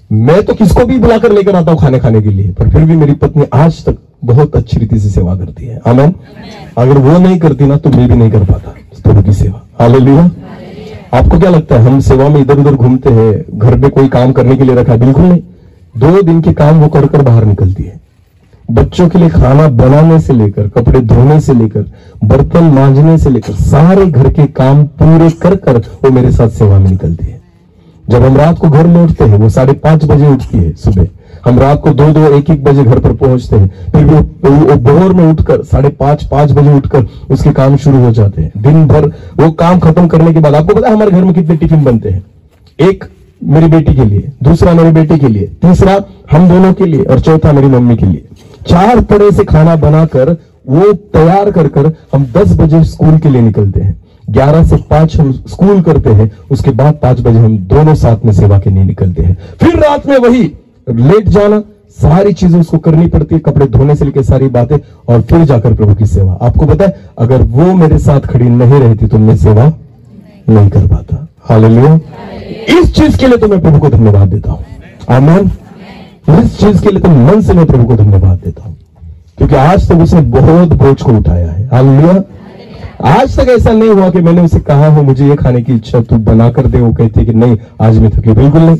मैं तो किसको भी बुलाकर लेकर आता हूं खाने के लिए, पर फिर भी मेरी पत्नी आज तक बहुत अच्छी रीति से सेवा करती है। आमीन। अगर वो नहीं करती ना, तो मैं भी नहीं कर पाता प्रभु की सेवा। हालेलुया। आपको क्या लगता है हम सेवा में इधर उधर घूमते हैं? घर में कोई काम करने के लिए रखा? बिल्कुल नहीं। 2 दिन के काम वो कर बाहर निकलती है। बच्चों के लिए खाना बनाने से लेकर, कपड़े धोने से लेकर, बर्तन मांजने से लेकर, सारे घर के काम पूरे कर वो मेरे साथ सेवा में निकलती है। जब हम रात को घर लौटते हैं, वो 5:30 बजे उठती है सुबह। हम रात को 2-2, 1-1 बजे घर पर पहुंचते हैं। फिर वो भोर में उठकर 5:30 बजे उठकर उसके काम शुरू हो जाते हैं। दिन भर वो काम खत्म करने के बाद, आपको पता है हमारे घर में कितने टिफिन बनते हैं? एक मेरी बेटी के लिए, दूसरा मेरे बेटे के लिए, तीसरा हम दोनों के लिए, और चौथा मेरी मम्मी के लिए। 4 तरह से खाना बनाकर वो तैयार कर हम 10 बजे स्कूल के लिए निकलते हैं। 11 से 5 हम स्कूल करते हैं। उसके बाद 5 बजे हम दोनों साथ में सेवा के लिए निकलते हैं। फिर रात में वही लेट जाना, सारी चीजें उसको करनी पड़ती है, कपड़े धोने से लेकर सारी बातें, और फिर जाकर प्रभु की सेवा। आपको पता है अगर वो मेरे साथ खड़ी नहीं रहती तो मैं सेवा नहीं कर पाता। हालेलुया। इस चीज के लिए तो मैं प्रभु को धन्यवाद देता हूं। आमीन। इस चीज के लिए तो मन से मैं प्रभु को धन्यवाद देता हूं, क्योंकि आज तक उसने बहुत बोझ को उठाया है। हालेलुया। आज तक ऐसा नहीं हुआ कि मैंने उसे कहा हो मुझे ये खाने की इच्छा, तू बनाकर दे, वो कहती है कि नहीं आज मैं थकी। बिल्कुल नहीं,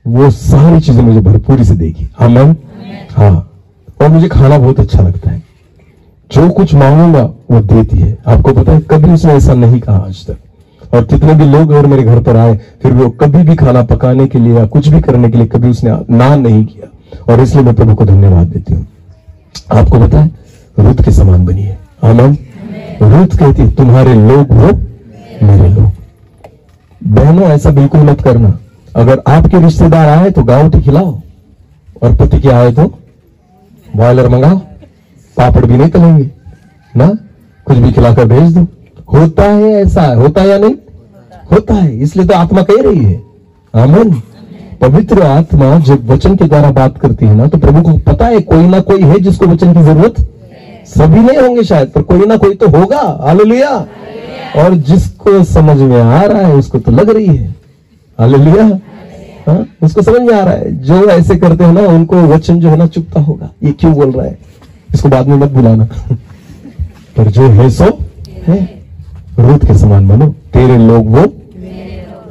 वो सारी चीजें मुझे भरपूरी से देगी। आमीन। हाँ, और मुझे खाना बहुत अच्छा लगता है। जो कुछ मांगूंगा वो देती है। आपको पता है कभी उसने ऐसा नहीं कहा आज तक। और कितने भी लोग अगर मेरे घर पर आए, फिर वो कभी भी खाना पकाने के लिए या कुछ भी करने के लिए कभी उसने ना नहीं किया। और इसलिए मैं प्रभु को धन्यवाद देती हूँ। आपको पता है रूथ के समान बनी है। आमीन। रूथ कहती तुम्हारे लोग वो मेरे लोग। बहनों ऐसा बिल्कुल मत करना। अगर आपके रिश्तेदार आए तो गाँवटी खिलाओ, और पति के आए तो बॉयलर मंगाओ, पापड़ भी नहीं तलेंगे ना, कुछ भी खिलाकर भेज दो। होता है ऐसा? होता है या नहीं? होता है। इसलिए तो आत्मा कह रही है। आमीन। पवित्र आत्मा जब वचन के द्वारा बात करती है ना, तो प्रभु को पता है कोई ना कोई है जिसको वचन की जरूरत। सभी नहीं होंगे शायद, पर कोई ना कोई तो होगा। हालेलुया। और जिसको समझ में आ रहा है उसको तो लग रही है। हालेलुया। हाँ, उसको समझ में आ रहा है। जो ऐसे करते हैं ना उनको वचन जो है ना चुपता होगा, ये क्यों बोल रहा है, इसको बाद में मत बुलाना। पर जो है सो है। रूथ के समान बनो। तेरे लोग वो,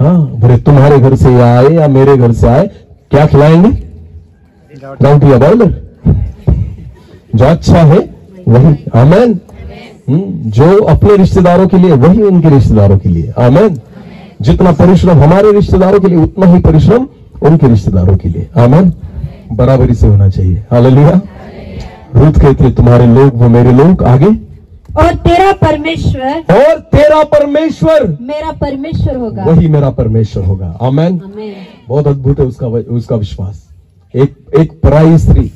हाँ, बोले तुम्हारे घर से आए या मेरे घर से आए, क्या खिलाएंगे? गाँवटी या बॉयलर। जो अच्छा है वही। आमीन। जो अपने रिश्तेदारों के लिए वही उनके रिश्तेदारों के लिए। आमीन। जितना परिश्रम हमारे रिश्तेदारों के लिए, उतना ही परिश्रम उनके रिश्तेदारों के लिए। आमीन। बराबरी से होना चाहिए। हालेलुया। रूथ कहती है तुम्हारे लोग वो मेरे लोग। आगे, और तेरा परमेश्वर मेरा परमेश्वर होगा, वही मेरा परमेश्वर होगा। आमीन। बहुत अद्भुत है उसका विश्वास। एक पराई स्त्री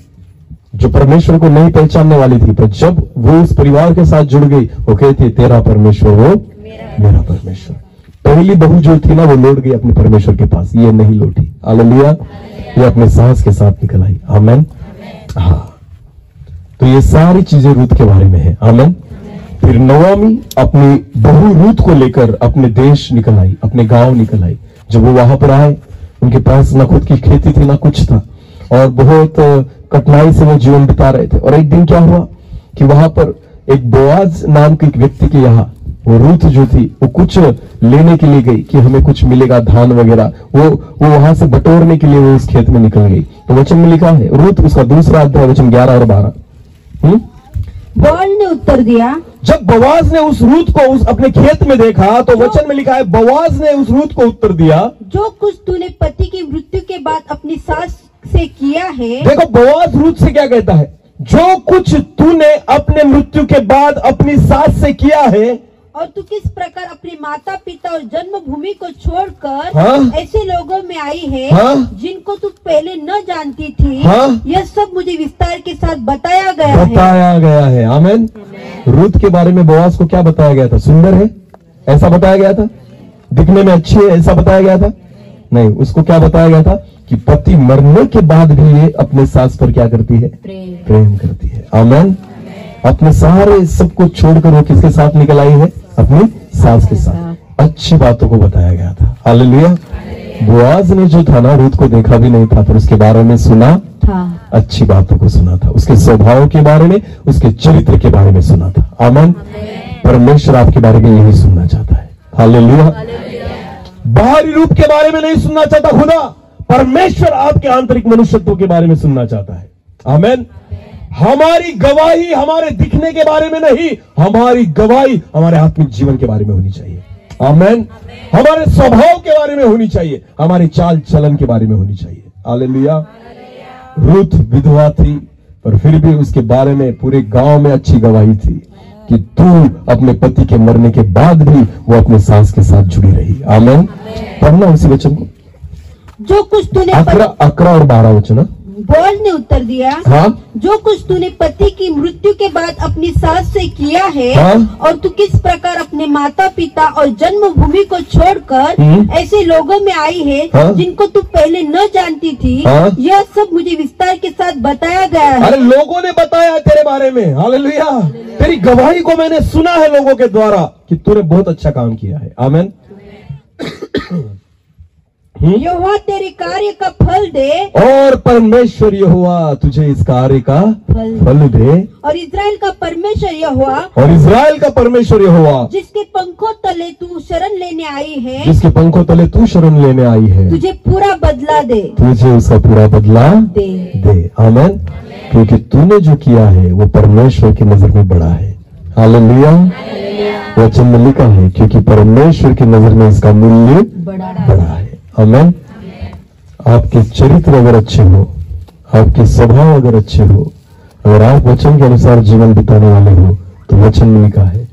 जो परमेश्वर को नहीं पहचानने वाली थी, पर जब वो उस परिवार के साथ जुड़ गई, वो कहती तेरा परमेश्वर वो मेरा परमेश्वर। पहली बहू जो थी ना, वो लौट गई अपने परमेश्वर के पास, ये नहीं लौटी। हालेलुया। ये अपने साहस के साथ निकल आई। आमेन। हाँ, तो ये सारी चीजें रूत के बारे में है। आमेन। फिर नवामी अपनी बहू रूत को लेकर अपने देश निकल आई, अपने गांव निकल आई। जब वो वहां पर आए, उनके पास ना खुद की खेती थी ना कुछ था, और बहुत कठिनाई से वो जीवन बिता रहे थे। और एक दिन क्या हुआ कि वहां पर एक बोआज नाम के एक व्यक्ति के यहाँ वो रूत जो थी, वो कुछ लेने के लिए गई कि हमें कुछ मिलेगा, धान वगैरह। वो वहां से बटोरने के लिए वो उस खेत में निकल गई। तो वचन में लिखा है, रूत उसका 2 अध्याय वचन 11 और 12। बोआज ने उत्तर दिया, जब बोआज ने उस रूत को उस अपने खेत में देखा, तो वचन में लिखा है, बोआज ने उस रूत को उत्तर दिया, जो कुछ तूने पति की मृत्यु के बाद अपनी सास से किया है। देखो बोआज रूत से क्या कहता है, जो कुछ तूने अपने मृत्यु के बाद अपनी सास से किया है, और तू किस प्रकार अपने माता पिता और जन्मभूमि को छोड़कर हाँ? ऐसे लोगों में आई है, हाँ? जिनको तू पहले न जानती थी। हाँ? यह सब मुझे विस्तार के साथ बताया गया है। आमेन। रूत के बारे में बोआज को क्या बताया गया था? सुंदर है ऐसा बताया गया था, दिखने में अच्छी है ऐसा बताया गया था? नहीं, उसको क्या बताया गया था कि पति मरने के बाद भी ये अपने सास पर क्या करती है? प्रेम करती है। आमेन। अपने सारे सब कुछ छोड़कर वो किसके साथ निकल आई है? अपनी सास के साथ। अच्छी बातों को बताया गया था। हालेलुया। बोआज ने जो था ना, रूत को देखा भी नहीं था, पर उसके बारे में सुना था, अच्छी बातों को सुना था, उसके स्वभाव के बारे में, उसके चरित्र के बारे में सुना था। आमेन। परमेश्वर आपके बारे में यही सुनना चाहता है। हालेलुया। बाहरी रूप के बारे में नहीं सुनना चाहता खुदा, परमेश्वर आपके आंतरिक मनुष्यत्व के बारे में सुनना चाहता है। आमेन। हमारी गवाही हमारे दिखने के बारे में नहीं, हमारी गवाही हमारे आत्मिक जीवन के बारे में होनी चाहिए। आमेन। हमारे स्वभाव के बारे में होनी चाहिए, हमारे चाल चलन के बारे में होनी चाहिए। हालेलुया। रूत विधवा थी, पर फिर भी उसके बारे में पूरे गांव में अच्छी गवाही थी कि तू अपने पति के मरने के बाद भी वो अपने सास के साथ जुड़ी रही। आमेन। पढ़ना उसी वचन को, जो कुछ तूने 11 और 12 वचन। बोआज ने उत्तर दिया, हाँ? जो कुछ तूने पति की मृत्यु के बाद अपनी सास से किया है, हाँ? और तू किस प्रकार अपने माता पिता और जन्मभूमि को छोड़कर ऐसे लोगों में आई है, हाँ? जिनको तू पहले न जानती थी। हाँ? यह सब मुझे विस्तार के साथ बताया गया है। अरे लोगों ने बताया है तेरे बारे में। हालेलुया। तेरी गवाही को मैंने सुना है लोगों के द्वारा कि तूने बहुत अच्छा काम किया है। आमेन। यहोवा तेरे कार्य का फल दे, और परमेश्वर यहोवा तुझे इस कार्य का फल दे, और इज़राइल का परमेश्वर यहोवा, और इज़राइल का परमेश्वर यहोवा, जिसके पंखों तले तू शरण लेने आई है, जिसके पंखों तले तू शरण लेने आई है, तुझे पूरा बदला दे, तुझे उसका पूरा बदला दे। आमेन। क्योंकि तूने जो किया है वो परमेश्वर की नजर में बड़ा है। हालेलुया। वचन में लिखा है, क्योंकि परमेश्वर की नजर में इसका मूल्य बड़ा है। आमेन। आपके चरित्र अगर अच्छे हो, आपके स्वभाव अगर अच्छे हो, अगर आप वचन के अनुसार जीवन बिताने वाले हो, तो वचन में लिखा है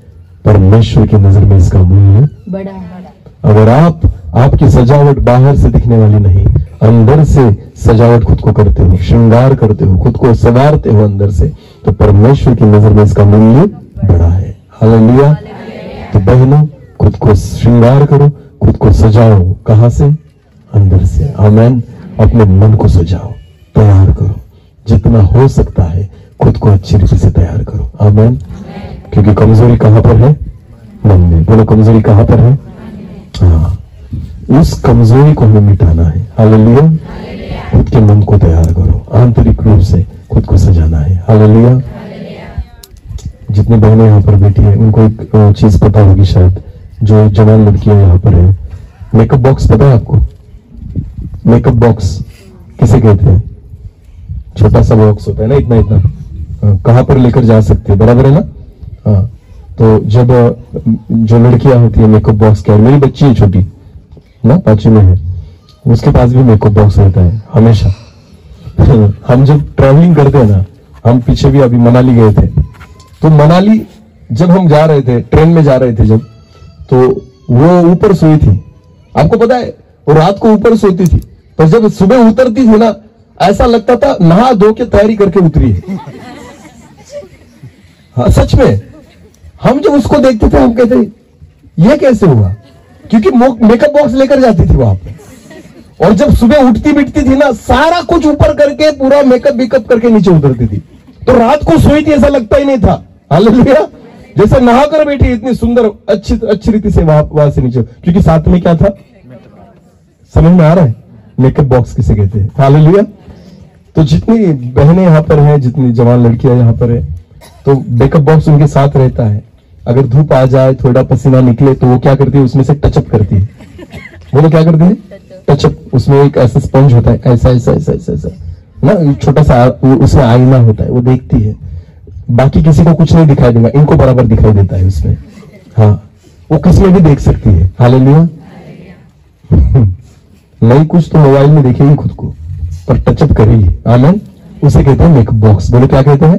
परमेश्वर की नजर में इसका मूल्य बड़ा है। अगर आपकी सजावट बाहर से दिखने वाली नहीं, अंदर से सजावट खुद को करते हो, श्रृंगार करते हो, खुद को संवारते हो अंदर से, तो परमेश्वर की नजर में इसका मूल्य बड़ा है। हालेलुया। तो बहनों, खुद को श्रृंगार करो, खुद को सजाओ। कहां से? अंदर से। आमेन। अपने मन को सजाओ, तैयार करो, जितना हो सकता है खुद को अच्छी रीति से तैयार करो। आमेन। क्योंकि कमजोरी कहां पर है? मन में। बोलो, कमजोरी कहां पर है? हाँ, उस कमजोरी को हमें मिटाना है। हालेलुया। खुद के मन को तैयार करो, आंतरिक रूप से खुद को सजाना है। हालेलुया। जितनी बहनें यहाँ पर बैठी है उनको एक चीज पता होगी शायद, जो जवान लड़कियां यहाँ पर है। मेकअप बॉक्स पता है आपको? मेकअप बॉक्स किसे कहते हैं? छोटा सा बॉक्स होता है ना, इतना इतना, कहां पर लेकर जा सकते हैं, बराबर है ना? हाँ। तो जब जो लड़कियां होती है मेकअप बॉक्स क्या, मेरी बच्ची है छोटी ना, 5वीं में है, उसके पास भी मेकअप बॉक्स रहता है हमेशा। हम जब ट्रैवलिंग करते हैं ना, हम पीछे भी अभी मनाली गए थे, तो मनाली जब हम जा रहे थे, ट्रेन में जा रहे थे जब, तो वो ऊपर सोई थी। आपको पता है वो रात को ऊपर सोती थी, पर जब सुबह उतरती थी ना, ऐसा लगता था नहा धो के तैयारी करके उतरी है। हाँ सच में, हम जब उसको देखते थे हम कहते ये कैसे हुआ, क्योंकि मेकअप बॉक्स लेकर जाती थी वहां पे, और जब सुबह उठती बिठती थी ना सारा कुछ ऊपर करके पूरा मेकअप करके नीचे उतरती थी, तो रात को सोई थी ऐसा लगता ही नहीं था। हालेलुया, जैसे नहाकर बैठी इतनी सुंदर अच्छी रीति से वहां से नीचे, क्योंकि साथ में क्या था समझ में आ रहा है, मेकअप बॉक्स किसे कहते हैं। हालेलुया। तो जितनी बहनें यहाँ पर हैं, जितनी जवान लड़कियां यहाँ पर है, तो मेकअप बॉक्स उनके साथ रहता है। अगर धूप आ जाए, थोड़ा पसीना निकले, तो वो क्या करती है उसमें से टचअप करती है। बोलो क्या करती है, टचअप। उसमें एक ऐसा स्पंज होता है, ऐसा ऐसा ऐसा ऐसा ऐसा ना, छोटा सा उसमें आईना होता है, वो देखती है। बाकी किसी को कुछ नहीं दिखाई देगा, इनको बराबर दिखाई देता है उसमें। हाँ, वो किसी में भी देख सकती है। हालेलुया। नहीं कुछ तो मोबाइल में देखेगी खुद को, पर टचअप करेगी। आमीन। उसे कहते हैं मेकअप बॉक्स। बोलो क्या कहते हैं,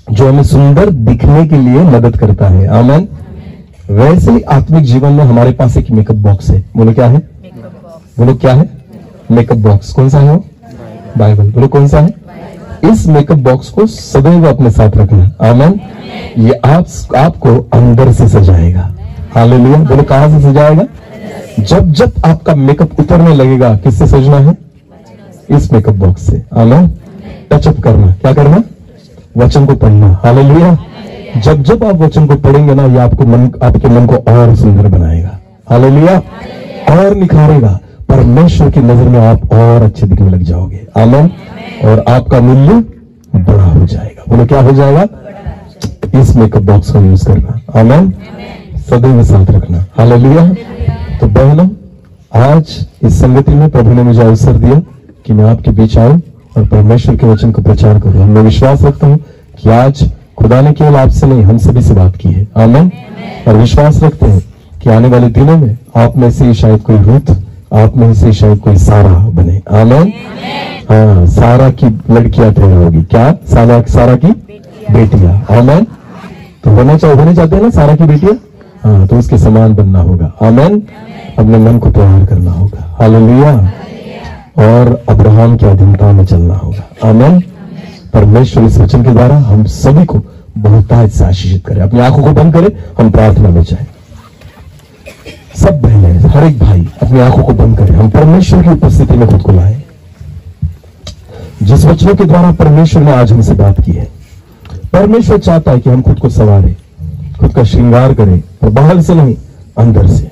जो हमें सुंदर दिखने के लिए मदद करता है। आमीन। वैसे ही आत्मिक जीवन में हमारे पास एक मेकअप बॉक्स है। बोलो क्या है, बोलो क्या है, मेकअप बॉक्स। कौन सा है वो, बाइबल। बोलो कौन सा है। इस मेकअप बॉक्स को सदैव अपने साथ रखना। आमीन। ये आपको अंदर से सजाएगा। हालेलुया। बोलो कहां से सजाएगा, जब जब आपका मेकअप उतरने लगेगा, किससे सजना है, इस मेकअप बॉक्स से। आमीन। टचअप करना, क्या करना, वचन को पढ़ना। हालेलुया। जब जब आप वचन को पढ़ेंगे ना, ये आपके मन को और सुंदर बनाएगा। हालेलुया। और निखारेगा। परमेश्वर की नजर में आप और अच्छे दिखने लग जाओगे। आमीन। और आपका मूल्य बड़ा हो जाएगा। बोलो क्या हो जाएगा, इस मेकअप बॉक्स को यूज करना। आमीन। सदैव साथ रखना। हालेलुया। तो बहनों, आज इस संगति में प्रभु ने मुझे अवसर दिया कि मैं आपके बीच आऊं और परमेश्वर के वचन को प्रचार करूं। मैं विश्वास रखता हूं कि आज खुदा ने केवल आपसे नहीं, हम सभी से बात की है। आमीन। और विश्वास रखते हैं कि आने वाले दिनों में आप में से शायद कोई रूथ, आप में से शायद कोई सारा बने। आमीन। हाँ, सारा की लड़कियां तैयार होगी। क्या, सारा की बेटियां। आमीन। तो होने चाहते हैं ना सारा की बेटियां। हाँ, तो उसके समान बनना होगा। आमीन। अपने मन को तैयार करना होगा। हालेलुया। और अब्राहम की अधीनता में चलना होगा। आमीन। परमेश्वर इस वचन के द्वारा हम सभी को बहुतायत से आशीषित करे। अपनी आंखों को बंद करें, हम प्रार्थना में जाएं। सब बहनें, हर एक भाई अपनी आंखों को बंद करें, हम परमेश्वर की उपस्थिति में खुद को लाएं। जिस वचनों के द्वारा परमेश्वर ने आज हमसे बात की है, परमेश्वर चाहता है कि हम खुद को संवारें, खुद का श्रृंगार करें, और बाहर से नहीं अंदर से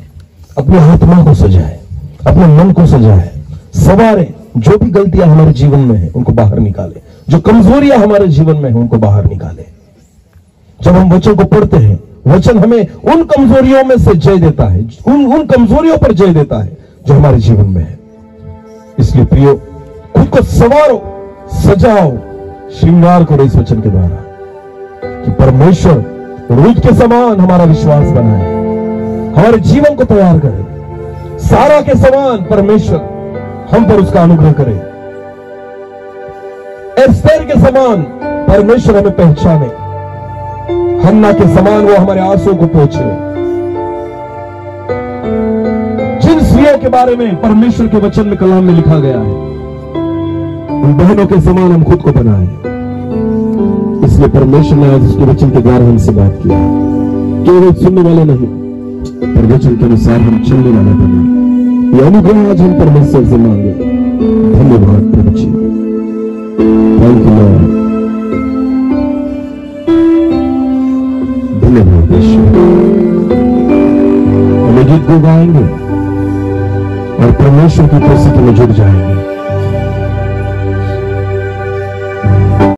अपनी आत्मा को सजाए, अपने मन को सजाए, संवारे। जो भी गलतियां हमारे जीवन में है उनको बाहर निकाले, जो कमजोरियां हमारे जीवन में है उनको बाहर निकाले। जब हम वचन को पढ़ते हैं, वचन हमें उन कमजोरियों में से जय देता है, उन कमजोरियों पर जय देता है जो हमारे जीवन में है। इसलिए प्रियो, खुद को संवारो, सजाओ, श्रृंगार करो इस वचन के द्वारा कि परमेश्वर रूथ के समान हमारा विश्वास बनाए, हमारे जीवन को तैयार करे। सारा के समान परमेश्वर हम पर उसका अनुग्रह करे। एस्तेर के समान परमेश्वर हमें पहचाने, हन्ना के समान वो हमारे आंसुओं को पहुंचे। जिन स्त्रियों के बारे में परमेश्वर के वचन में, कलाम में लिखा गया है, उन बहनों के समान हम खुद को बनाए। इसलिए परमेश्वर ने आज उसके वचन के द्वारा हमसे बात किया। केवल सुनने वाले नहीं, पर वचन के अनुसार हम चलने वाले बने। ये अनुग्रह आज हम परमेश्वर से मांगे। धन्यवाद प्रभु जी। Thank you Lord. धन्यवाद ईश्वर। हम गीत को गाएंगे और परमेश्वर की उपस्थिति में जुड़ जाएंगे।